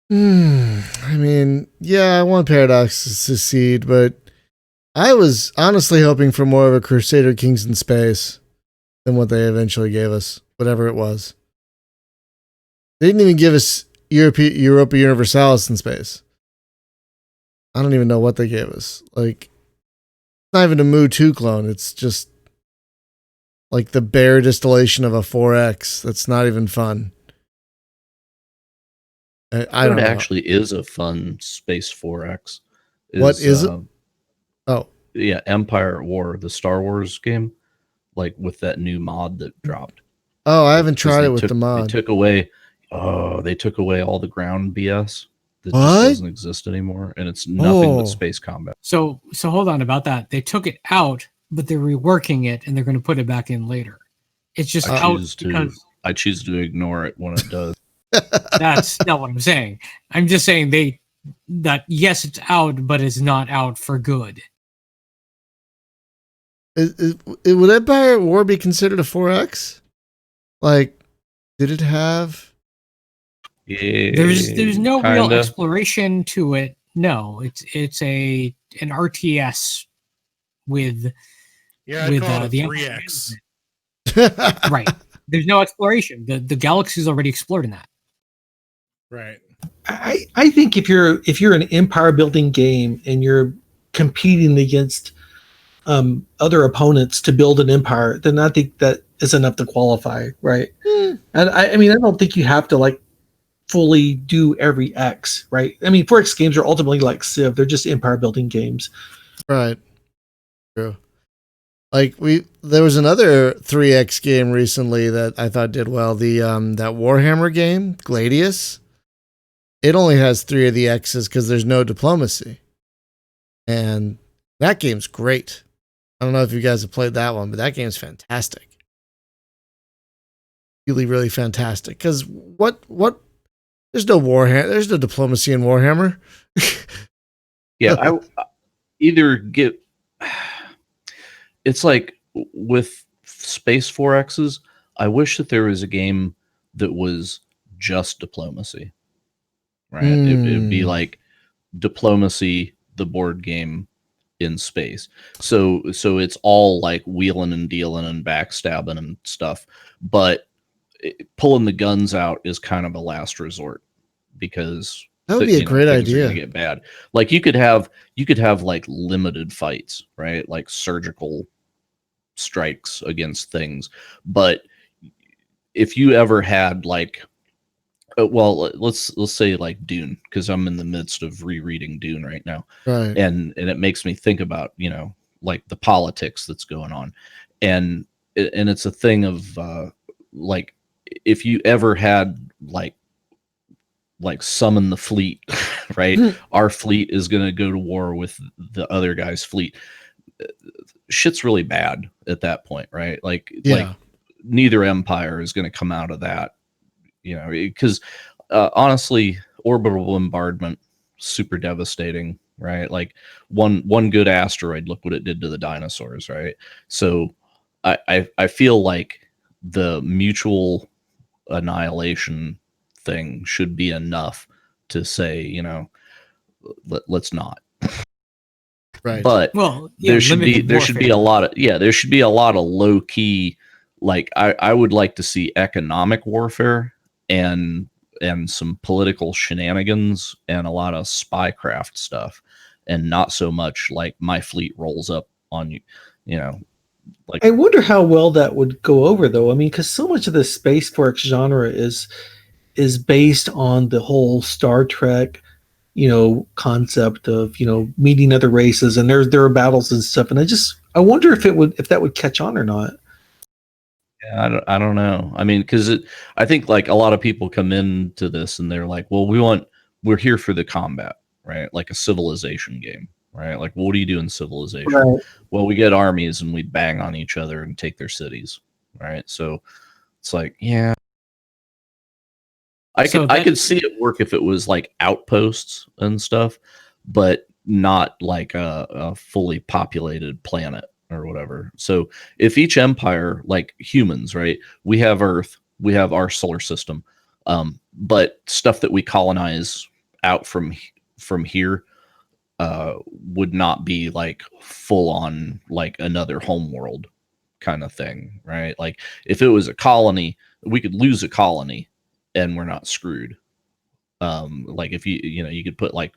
I mean, yeah, I want Paradox to succeed, but I was honestly hoping for more of a Crusader Kings in Space than what they eventually gave us, whatever it was. They didn't even give us Europa Universalis in Space. I don't even know what they gave us. Like, it's not even a Mu 2 clone. It's just like the bare distillation of a 4X. That's not even fun. I don't know. It actually is a fun Space 4X. What is it? Oh. Yeah, Empire at War, the Star Wars game, like with that new mod that dropped. Oh, I haven't tried it with the mod. They took away all the ground BS that What? just doesn't exist anymore, and it's nothing but space combat. So hold on about that. They took it out, but they're reworking it, and they're going to put it back in later. It's just out because I choose to ignore it when it does. That's not what I'm saying. I'm just saying yes, it's out, but it's not out for good. Would Empire at War be considered a 4X? Like, did it have? Yeah, there's no real exploration to it. No, it's an RTS with the 3X. Right. There's no exploration. The galaxy's already explored in that. Right. I think if you're an empire building game and you're competing against other opponents to build an empire, then I think that is enough to qualify, right? And I mean, I don't think you have to fully do every X, right? I mean, 4X games are ultimately like Civ; they're just empire building games, right? True. Like there was another 3X game recently that I thought did well. The that Warhammer game, Gladius. It only has 3 of the X's because there's no diplomacy, and that game's great. I don't know if you guys have played that one, but that game's fantastic. Really, really fantastic. Because what? There's no Warhammer. There's no diplomacy in Warhammer. Yeah, I either get. It's like with Space 4Xs. I wish that there was a game that was just diplomacy. Right, it'd be like Diplomacy, the board game in space. So it's all like wheeling and dealing and backstabbing and stuff, but pulling the guns out is kind of a last resort because that would be a great idea. Gonna get bad. Like you could have like limited fights, right? Like surgical strikes against things, but if you ever had like well, let's say like Dune, because I'm in the midst of rereading Dune right now, right? And it makes me think about like the politics that's going on, and it's a thing of like if you ever had like summon the fleet, right? Our fleet is going to go to war with the other guy's fleet. Shit's really bad at that point, right? Like neither empire is going to come out of that. Because honestly, orbital bombardment, super devastating, right? Like one good asteroid, look what it did to the dinosaurs, right? So I feel like the mutual annihilation thing should be enough to say, let's not. Right. But there should be a lot of low key. Like I would like to see economic warfare and some political shenanigans and a lot of spycraft stuff, and not so much like my fleet rolls up on you. like, I wonder how well that would go over, though. I mean, because so much of the space fork genre is based on the whole Star Trek, concept of meeting other races, and there are battles and stuff. And I wonder if that would catch on or not. yeah, I don't know. I mean, because I think like a lot of people come into this and they're like, well, we're here for the combat, right? Like a Civilization game, right? Like, what do you do in Civilization? Right. Well, we get armies and we bang on each other and take their cities, right? So it's like, yeah, I could see it work if it was like outposts and stuff, but not like a fully populated planet or whatever. So if each empire, like humans, right, we have Earth, we have our solar system, but stuff that we colonize out from here would not be like full on like another home world kind of thing, right? Like if it was a colony, we could lose a colony and we're not screwed. Like if you could put like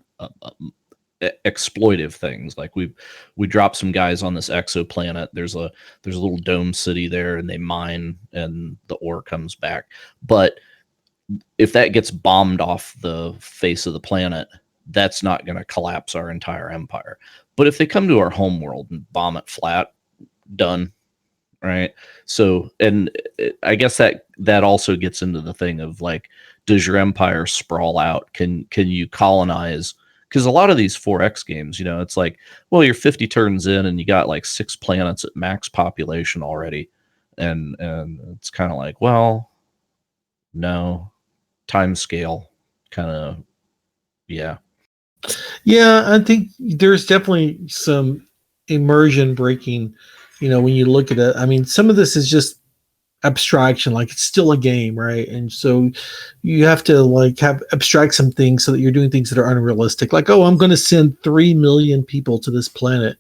exploitive things, like we drop some guys on this exoplanet. There's a little dome city there, and they mine, and the ore comes back. But if that gets bombed off the face of the planet, that's not going to collapse our entire empire. But if they come to our home world and bomb it flat, done. Right. So, and I guess that also gets into the thing of like, does your empire sprawl out? Can you colonize? Because a lot of these 4X games, it's like, well, you're 50 turns in and you got like 6 planets at max population already. And it's kind of like, well, no, time scale kind of, yeah. Yeah, I think there's definitely some immersion breaking, when you look at it. I mean, some of this is just abstraction, like it's still a game, right? And so you have to like abstract some things so that you're doing things that are unrealistic. Like, oh, I'm going to send 3 million people to this planet,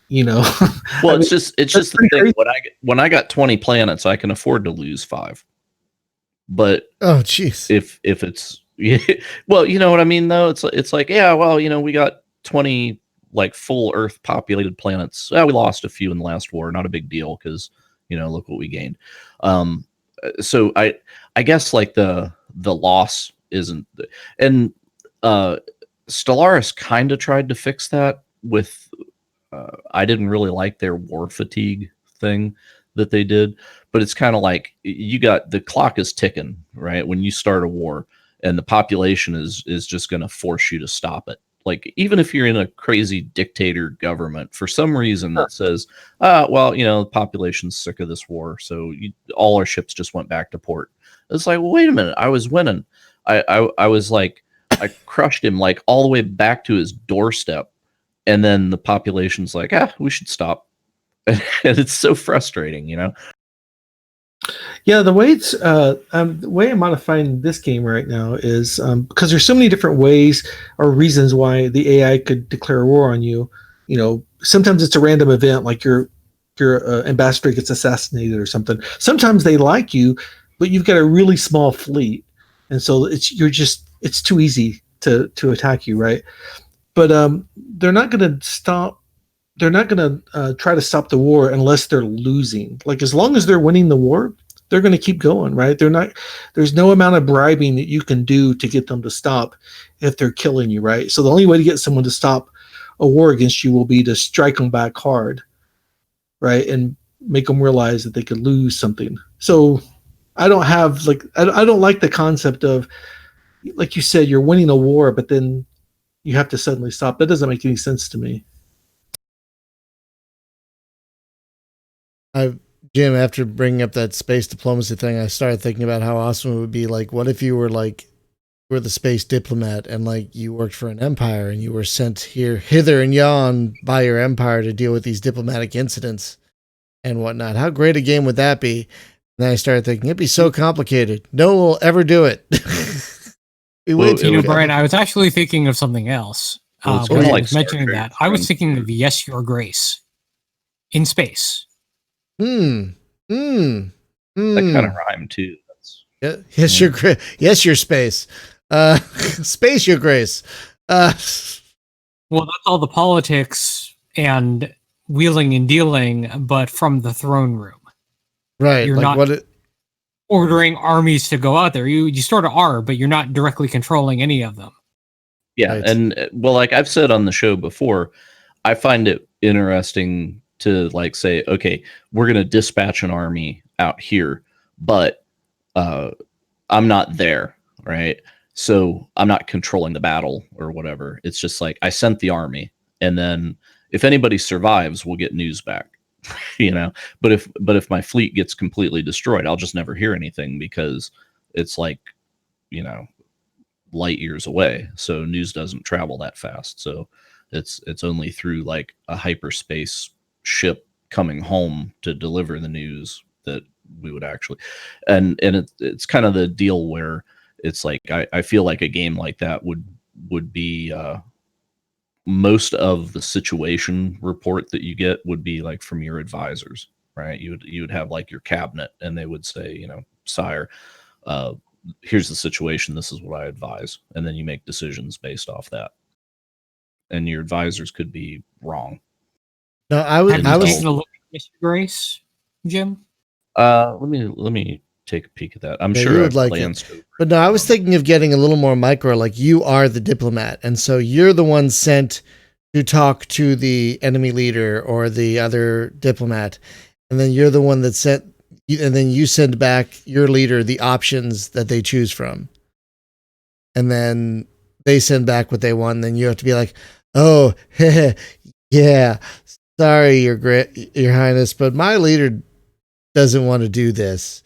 Well, it's just the thing. When I got 20 planets, I can afford to lose 5. But oh, jeez, if it's well, you know what I mean, though. It's like, yeah, well, we got 20 like full Earth populated planets. We lost a few in the last war. Not a big deal because look what we gained. So I guess like the loss isn't, and Stellaris kind of tried to fix that with. I didn't really like their war fatigue thing that they did, but it's kind of like you got the clock is ticking, right? When you start a war, and the population is just going to force you to stop it. Like, even if you're in a crazy dictator government, for some reason that says, well, the population's sick of this war, so all our ships just went back to port. It's like, well, wait a minute, I was winning. I was like, I crushed him like all the way back to his doorstep, and then the population's like, we should stop. And it's so frustrating, Yeah, the way I'm modifying this game right now is because there's so many different ways or reasons why the AI could declare war on you. Sometimes it's a random event, like your ambassador gets assassinated or something. Sometimes they like you, but you've got a really small fleet, and so it's too easy to attack you, right? But they're not going to stop. They're not going to try to stop the war unless they're losing. Like, as long as they're winning the war, they're going to keep going, right? There's no amount of bribing that you can do to get them to stop if they're killing you, right? So the only way to get someone to stop a war against you will be to strike them back hard, right? And make them realize that they could lose something. So I don't like the concept of, like you said, you're winning a war, but then you have to suddenly stop. That doesn't make any sense to me. Jim, after bringing up that space diplomacy thing, I started thinking about how awesome it would be. Like, what if you were the space diplomat and like you worked for an empire and you were sent hither and yon by your empire to deal with these diplomatic incidents and whatnot? How great a game would that be? And then I started thinking it'd be so complicated. No one will ever do it. Brian, I was actually thinking of something else. When I was mentioning that, I was thinking of Yes, Your Grace in space. That kind of rhyme too. Yes, your space. Space, your grace. Well, that's all the politics and wheeling and dealing, but from the throne room. Right. You're like not ordering armies to go out there. You sort of are, but you're not directly controlling any of them. Yeah, Right. and well, like I've said on the show before, I find it interesting to like say, okay, we're going to dispatch an army out here, but I'm not there, right? So I'm not controlling the battle or whatever. It's just like I sent the army, and then if anybody survives, we'll get news back, you know. But if my fleet gets completely destroyed, I'll just never hear anything because it's like, you know, light years away, so news doesn't travel that fast. So it's only through like a hyperspace ship coming home to deliver the news that we would actually, and it's kind of the deal where it's like I feel like a game like that would be most of the situation report that you get would be like from your advisors, right? You would have like your cabinet, and they would say, you know, sire, here's the situation, this is what I advise, and then you make decisions based off that, and your advisors could be wrong. No, I Have you was taken a look at Mr. Grace, Jim? Let me take a peek at that. I'm Yeah, sure you I would like it. glanced over. But no, I was thinking of getting a little more micro, like you are the diplomat, and so you're the one sent to talk to the enemy leader or the other diplomat, and then you're the one that sent, and then you send back your leader the options that they choose from, and then they send back what they want, and then you have to be like, oh, yeah, sorry, your highness, but my leader doesn't want to do this.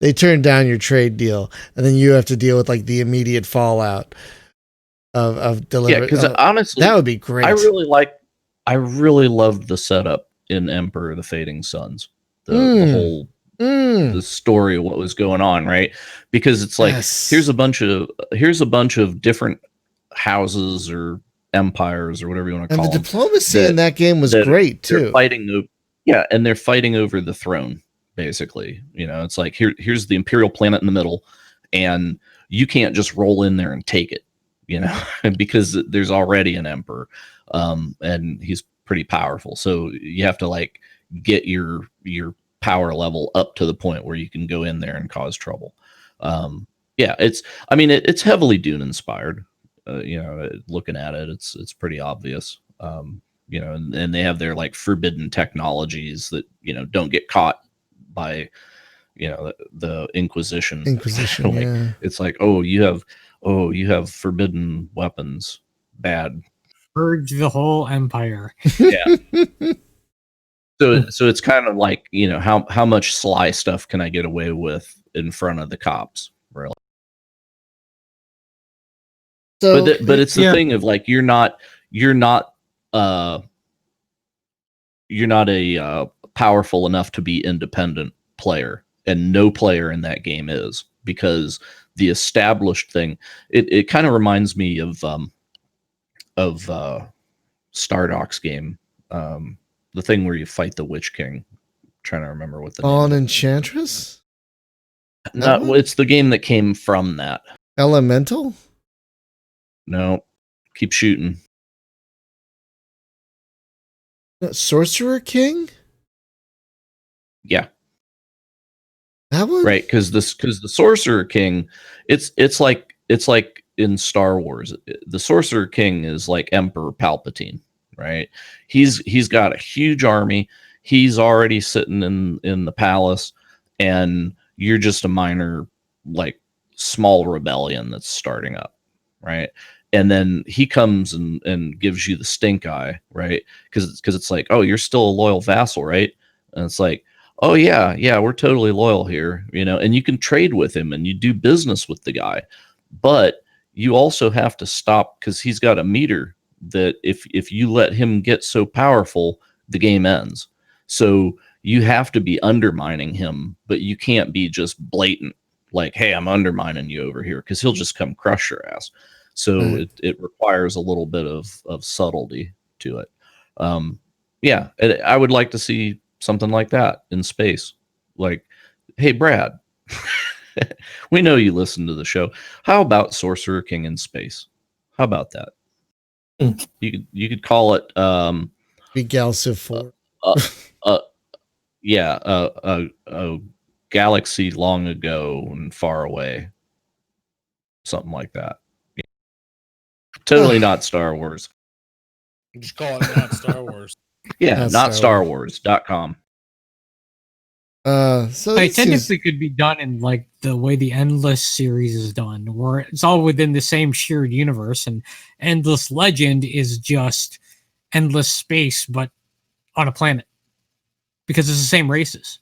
They turn down your trade deal, and then you have to deal with like the immediate fallout of delivery. Yeah, because honestly, that would be great. I really loved the setup in Emperor: The Fading Suns. The whole the story of what was going on, right? Because it's like here's a bunch of different houses or empires or whatever you want to call them. And the diplomacy in that game was great too. They're fighting over the throne. Basically, you know, it's like here's the imperial planet in the middle, and you can't just roll in there and take it, you know, because there's already an emperor, and he's pretty powerful. So you have to like get your power level up to the point where you can go in there and cause trouble. It's heavily Dune inspired. You know, looking at it, it's pretty obvious. You know, and they have their like forbidden technologies that, you know, don't get caught by, you know, the Inquisition. Like, yeah. It's like, you have forbidden weapons. Bad. Purge the whole empire. Yeah. So it's kind of like, you know, how much sly stuff can I get away with in front of the cops, really? So, but it's the thing of like you're not a powerful enough to be independent player, and no player in that game is, because the established thing, it kind of reminds me of Stardock's game, the thing where you fight the Witch King. I'm trying to remember what the Fallen Enchantress? No, it's the game that came from that. Elemental? No, keep shooting. Sorcerer King? Yeah. That one? Right, because the Sorcerer King, it's like in Star Wars, the Sorcerer King is like Emperor Palpatine, right? He's got a huge army. He's already sitting in the palace, and you're just a minor, like, small rebellion that's starting up, right? And then he comes and gives you the stink eye, right? Because it's like, oh, you're still a loyal vassal, right? And it's like, oh yeah, we're totally loyal here, you know, and you can trade with him and you do business with the guy, but you also have to stop, because he's got a meter that if you let him get so powerful, the game ends. So you have to be undermining him, but you can't be just blatant, like, hey, I'm undermining you over here, because he'll just come crush your ass. So it requires a little bit of subtlety to it. Yeah, I would like to see something like that in space. Like, hey, Brad, we know you listen to the show. How about Sorcerer King in space? How about that? You could call it Be Galciv 4. uh, uh, yeah, a galaxy long ago and far away, something like that. Yeah. Totally not Star Wars. Just call it not Star Wars. Yeah, not Star Wars.com. So it technically could be done in like the way the Endless series is done, where it's all within the same shared universe, and Endless Legend is just endless space, but on a planet, because it's the same races.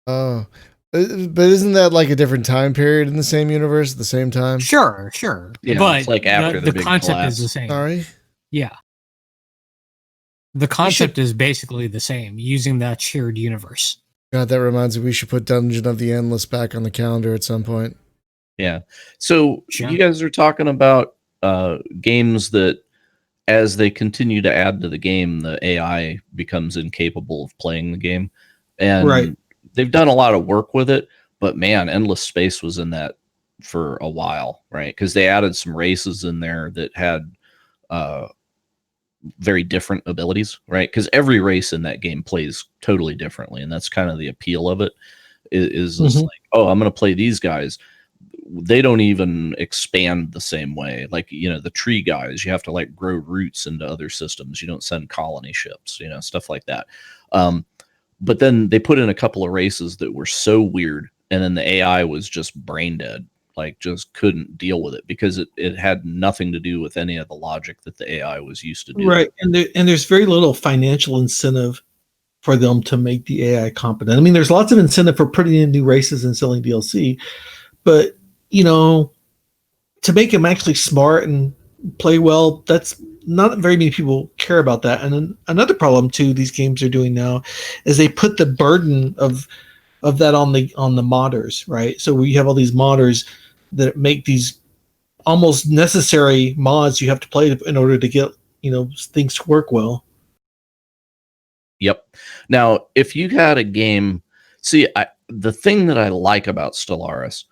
Oh, but isn't that like a different time period in the same universe at the same time? Sure. Yeah, but it's like after the big concept collapse. is the same. Sorry? Yeah. The concept is basically the same, using that shared universe. God, that reminds me, we should put Dungeon of the Endless back on the calendar at some point. Yeah. So Sure. you guys are talking about games that, as they continue to add to the game, the AI becomes incapable of playing the game. And they've done a lot of work with it, but man, Endless Space was in that for a while, right? Because they added some races in there that had very different abilities, right? Because every race in that game plays totally differently, and that's kind of the appeal of it. Is like, oh, I'm going to play these guys. They don't even expand the same way. Like, the tree guys, you have to like grow roots into other systems. You don't send colony ships, stuff like that. But then they put in a couple of races that were so weird, and then the AI was just brain dead. Like, just couldn't deal with it because it had nothing to do with any of the logic that the AI was used to do. Right, and there's very little financial incentive for them to make the AI competent. I mean, there's lots of incentive for putting in new races and selling DLC, but to make them actually smart and play well, that's not very many people care about that. And then another problem too, these games are doing now, is they put the burden of that on the modders, right? So we have all these modders that make these almost necessary mods you have to play in order to get things to work well. Yep. Now, if you had a game, the thing that I like about Stellaris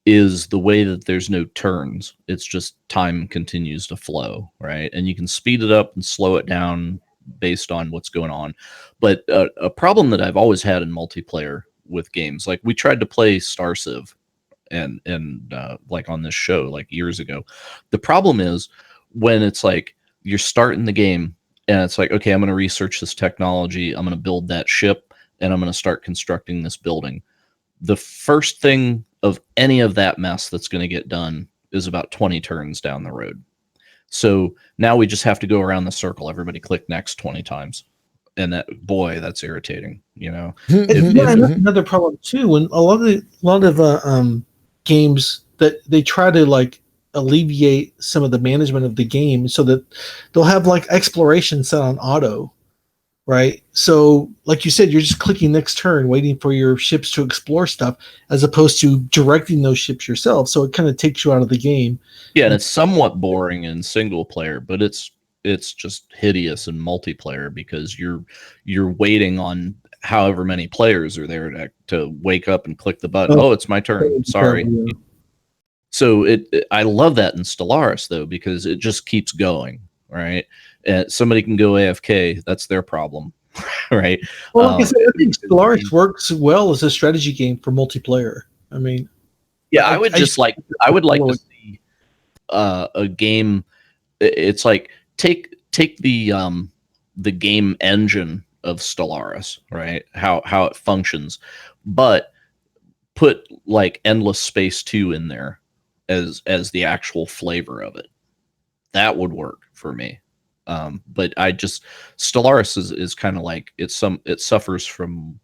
is the way that there's no turns. It's just time continues to flow, right? And you can speed it up and slow it down based on what's going on. But a problem that I've always had in multiplayer with games, like we tried to play Star Civ and like on this show like years ago. The problem is when it's like you're starting the game and it's like, okay, I'm going to research this technology, I'm going to build that ship, and I'm going to start constructing this building. The first thing of any of that mess that's going to get done is about 20 turns down the road. So now we just have to go around the circle. Everybody click next 20 times. And that's irritating, Another problem too, when a lot of games that they try to like alleviate some of the management of the game so that they'll have like exploration set on auto, right? So like you said, you're just clicking next turn, waiting for your ships to explore stuff, as opposed to directing those ships yourself. So it kind of takes you out of the game. Yeah, and it's somewhat boring in single player, but it's just hideous in multiplayer because you're waiting on however many players are there to wake up and click the button. Oh, it's my turn. Sorry. Yeah. So I love that in Stellaris though, because it just keeps going, right? And somebody can go AFK. That's their problem, right? Well, like I said, I think Stellaris works well as a strategy game for multiplayer. I mean, yeah, I would like to see a game. It's like take the game engine of Stellaris, right? How it functions, but put like Endless Space 2 in there as the actual flavor of it. That would work for me. But Stellaris is kind of like it suffers from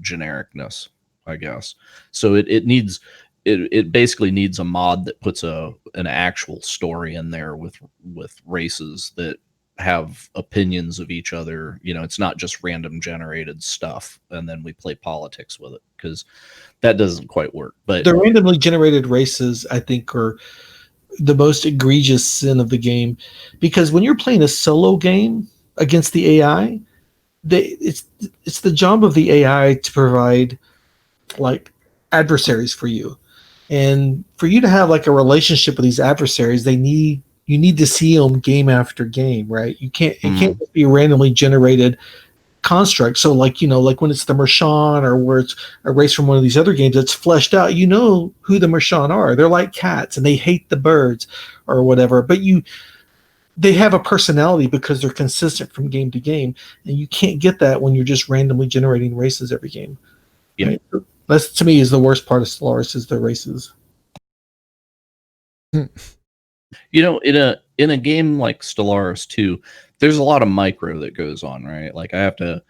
genericness, I guess. So it basically needs a mod that puts an actual story in there with races that have opinions of each other. It's not just random generated stuff and then we play politics with it, because that doesn't quite work. But the randomly generated races, I think, are the most egregious sin of the game, because when you're playing a solo game against the AI, it's the job of the AI to provide like adversaries for you, and for you to have like a relationship with these adversaries, they need you need to see them game after game, right? You can't it Mhm. can't just be a randomly generated construct. So like, like when it's the Mershon or where it's a race from one of these other games that's fleshed out, you know who the Mershon are. They're like cats and they hate the birds or whatever. But they have a personality because they're consistent from game to game, and you can't get that when you're just randomly generating races every game. Yeah. Right? That's, to me, is the worst part of Stellaris, is the races. In a game like Stellaris 2, there's a lot of micro that goes on, right? Like I have to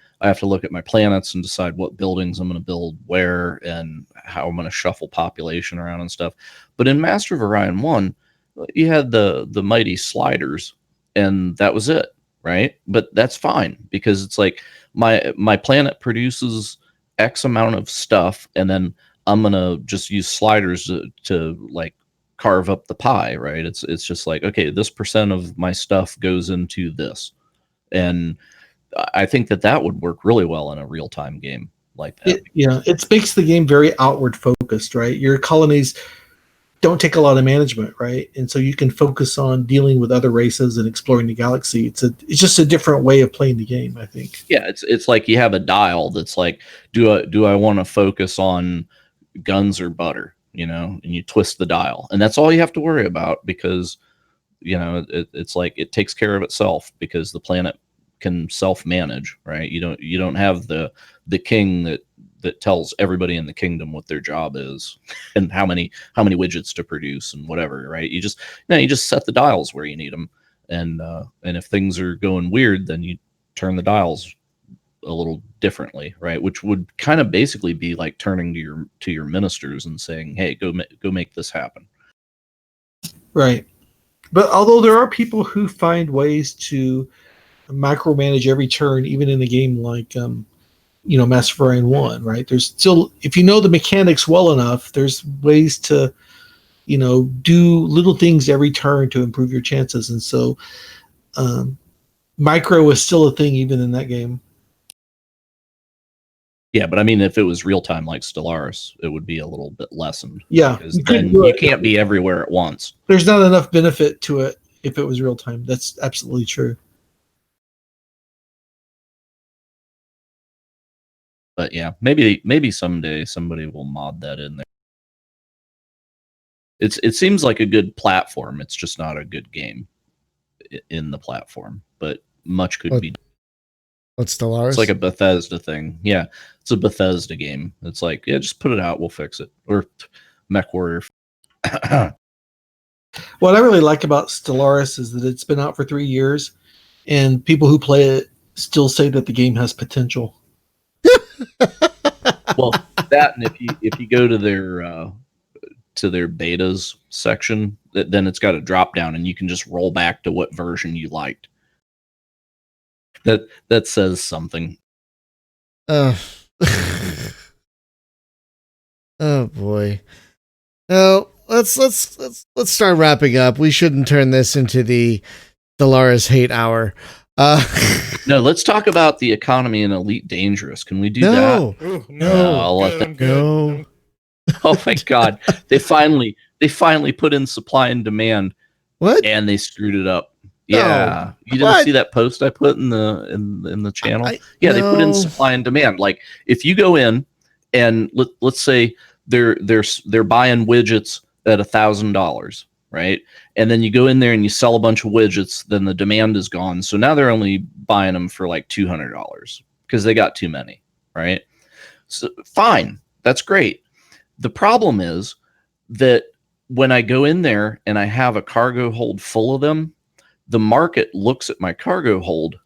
look at my planets and decide what buildings I'm going to build where and how I'm going to shuffle population around and stuff. But in Master of Orion 1, you had the mighty sliders and that was it, right? But that's fine because it's like my planet produces X amount of stuff and then I'm going to just use sliders to like carve up the pie, right? It's just like, okay, this percent of my stuff goes into this. And I think that would work really well in a real-time game like that. It makes the game very outward focused, right? Your colonies don't take a lot of management, right? And so you can focus on dealing with other races and exploring the galaxy. It's just a different way of playing the game, I think. Yeah, it's like you have a dial that's like, do I want to focus on guns or butter, and you twist the dial, and that's all you have to worry about because it's like it takes care of itself because the planet can self-manage, right? You don't have the king that tells everybody in the kingdom what their job is and how many widgets to produce and whatever, right? You just set the dials where you need them, and if things are going weird, then you turn the dials a little differently, right? Which would kind of basically be like turning to your ministers and saying, "Hey, go make this happen." Right. But although there are people who find ways to micromanage every turn, even in a game like Master of Orion 1, right? There's still, if you know the mechanics well enough, there's ways to do little things every turn to improve your chances. And so micro is still a thing even in that game. Yeah, but I mean, if it was real time like Stellaris, it would be a little bit lessened. Yeah, because then you can't be everywhere at once. There's not enough benefit to it if it was real time. That's absolutely true. But yeah, maybe someday somebody will mod that in there. It seems like a good platform. It's just not a good game in the platform, but much could be. What's Stellaris? It's like a Bethesda thing. Yeah, it's a Bethesda game. It's like, yeah, just put it out. We'll fix it. Or MechWarrior. What I really like about Stellaris is that it's been out for 3 years, and people who play it still say that the game has potential. Well, that, and if you go to their betas section, then it's got a drop down, and you can just roll back to what version you liked. That says something. Oh boy. Well, let's start wrapping up. We shouldn't turn this into the Stellaris hate hour. No, let's talk about the economy in Elite Dangerous. Can we do no, that? Ooh, no, I'll let I'm them good. no. Oh my god. They finally put in supply and demand. What? And they screwed it up. No. Yeah. You didn't What? see that post I put in the channel? No. They put in supply and demand. Like if you go in and let's say they're buying widgets at $1,000, right? And then you go in there and you sell a bunch of widgets, then the demand is gone. So now they're only buying them for like $200 because they got too many, right? So fine. That's great. The problem is that when I go in there and I have a cargo hold full of them, the market looks at my cargo hold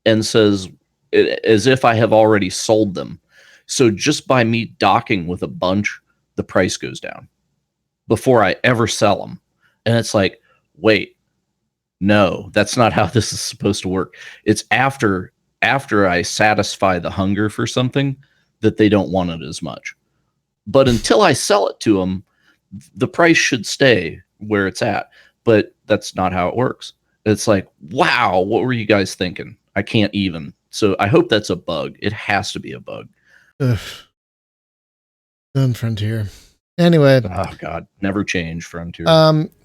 and says, as if I have already sold them. So just by me docking with a bunch, the price goes down before I ever sell them. And it's like, wait, no, that's not how this is supposed to work. It's after I satisfy the hunger for something that they don't want it as much. But until I sell it to them, the price should stay where it's at. But that's not how it works. It's like, wow, what were you guys thinking? I can't even. So I hope that's a bug. It has to be a bug. Ugh. Done, Frontier. Anyway, Oh God, never change, Frontier.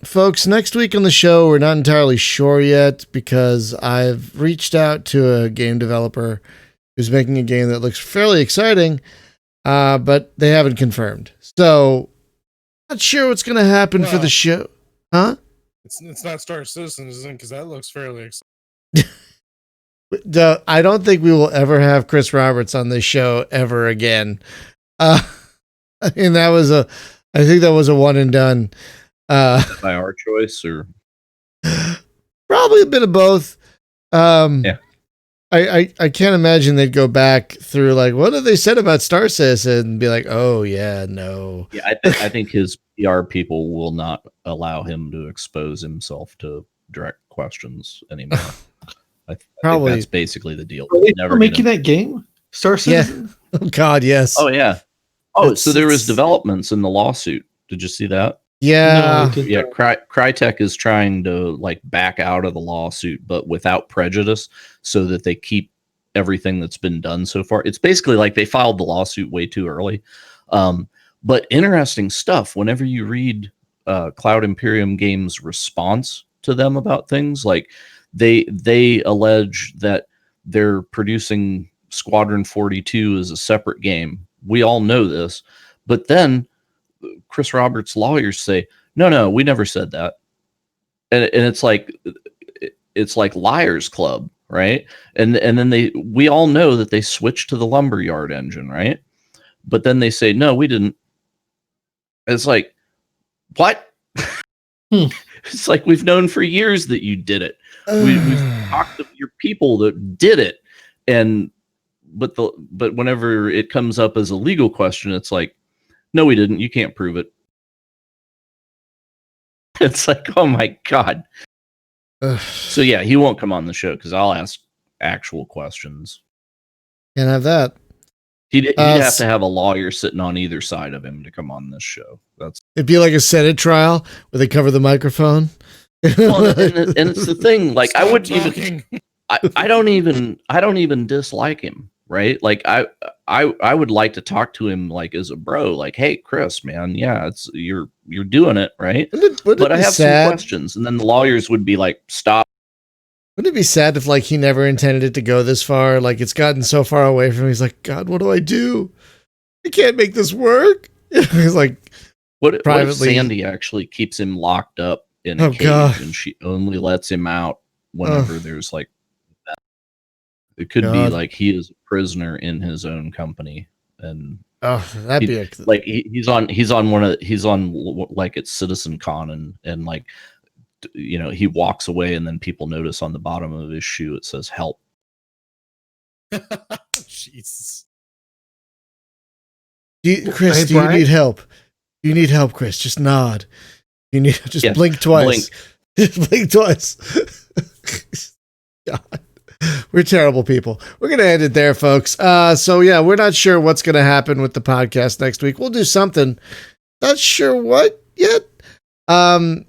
folks, next week on the show, we're not entirely sure yet because I've reached out to a game developer who's making a game that looks fairly exciting, but they haven't confirmed. So, not sure what's going to happen for the Well, show. Huh? It's not Star Citizen, isn't it? Because that looks fairly exciting. I don't think we will ever have Chris Roberts on this show ever again. I mean, I think that was a one and done. By our choice, or Probably a bit of both. Yeah. I can't imagine they'd go back through like, what have they said about Star Citizen and be like, oh yeah, no. yeah, I think his PR people will not allow him to expose himself to direct questions anymore. I Probably. think that's basically the deal. Are they Never still making gonna- that game? Star Citizen? Oh God, yes. Oh yeah. Oh, It's- so there was it's- developments in the lawsuit. Did you see that? Yeah. No, I did Yeah, not. Crytek is trying to like back out of the lawsuit, but without prejudice, so that they keep everything that's been done so far. It's basically like they filed the lawsuit way too early. But interesting stuff. Whenever you read Cloud Imperium Games' response to them about things, like they allege that they're producing Squadron 42 as a separate game. We all know this, but then Chris Roberts' lawyers say, no, we never said that. And it's like Liars Club, right? And then we all know that they switched to the Lumberyard engine, right? But then they say, no, we didn't. It's like, what? It's like, we've known for years that you did it. We've talked to your people that did it. But whenever it comes up as a legal question, it's like, no, we didn't. You can't prove it. It's like, oh my God. So yeah, he won't come on the show because I'll ask actual questions. Can't have that. He'd have to have a lawyer sitting on either side of him to come on this show. That's It'd be like a Senate trial where they cover the microphone. well, and it's the thing. Like Stop I wouldn't even. talking. I don't even dislike him, right? Like I would like to talk to him like as a bro, like, hey Chris, man, yeah, it's you're doing it, right? Wouldn't But it I be have sad? some questions, and then the lawyers would be like, stop. Wouldn't it be sad if like he never intended it to go this far? Like it's gotten so far away from him. He's like, God, what do I do? I can't make this work. He's like, What if privately- Sandy actually keeps him locked up in a Oh, cage God. and she only lets him out whenever there's like that? It could be God. like he is a prisoner in his own company, and oh, that'd be a like he's on like it's Citizen Con, and like he walks away and then people notice on the bottom of his shoe it says help. Jesus. Chris, Hey, do you Brian? need help? You need help, Chris. Just nod. You need just Yes, blink twice. Just blink twice. God. We're terrible people. We're gonna end it there, folks. So yeah, we're not sure what's gonna happen with the podcast next week. We'll do something. Not sure what yet.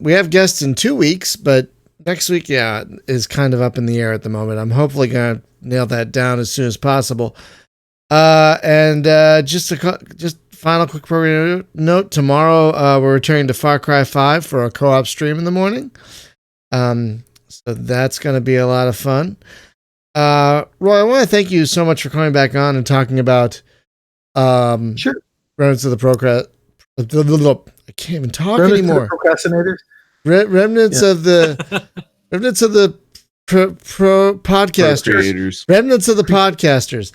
We have guests in 2 weeks, but next week, yeah, is kind of up in the air at the moment. I'm hopefully gonna nail that down as soon as possible. And just final quick program note. Tomorrow, we're returning to Far Cry 5 for a co-op stream in the morning. So that's going to be a lot of fun. Roy, I want to thank you so much for coming back on and talking about Sure. Remnants of the I can't even talk Remnants of the anymore. Procrastinators. Remnants of the pro podcasters. Creators. Remnants of the podcasters,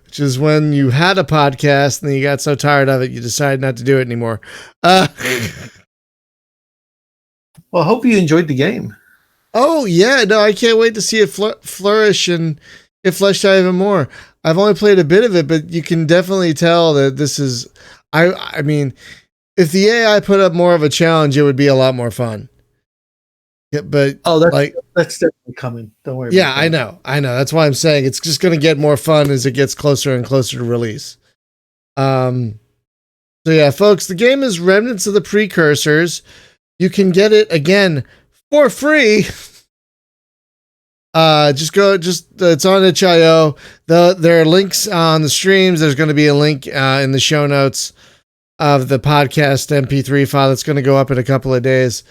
which is when you had a podcast and then you got so tired of it you decided not to do it anymore. Well, I hope you enjoyed the game. Oh yeah, no, I can't wait to see it flourish and get fleshed out even more. I've only played a bit of it, but you can definitely tell that this is. I mean, if the AI put up more of a challenge, it would be a lot more fun. Yeah, but That's definitely coming. Don't worry. yeah, about I know. That's why I'm saying it's just going to get more fun as it gets closer and closer to release. So yeah, folks, the game is Remnants of the Precursors. You can get it again for free Just go. It's on itch.io. There are links on the streams. There's going to be a link in the show notes of the podcast MP3 file that's going to go up in a couple of days.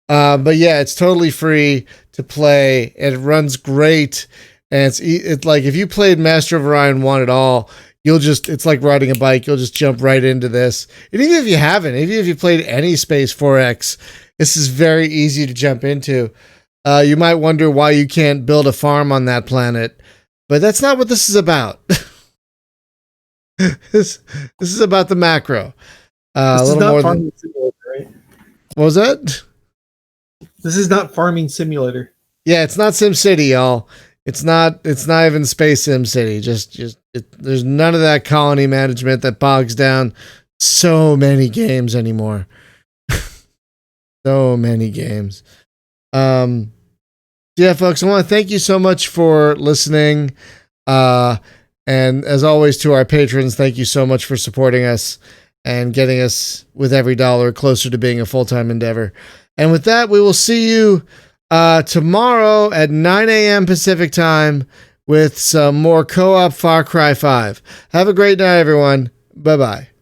But yeah, it's totally free to play. It runs great, and it's like if you played Master of Orion 1 at all, it's like riding a bike. You'll just jump right into this. And even if you haven't, even if you played any Space 4X, this is very easy to jump into. You might wonder why you can't build a farm on that planet, but that's not what this is about. This is about the macro. This is not farming simulator, right? What was that? This is not farming simulator. Yeah, it's not SimCity, y'all. It's not even Space SimCity. There's none of that colony management that bogs down so many games anymore. So many games. Yeah, folks, I want to thank you so much for listening. And as always, to our patrons, thank you so much for supporting us and getting us with every dollar closer to being a full-time endeavor. And with that, we will see you tomorrow at 9 a.m. Pacific time with some more co-op Far Cry 5. Have a great night, everyone. Bye-bye.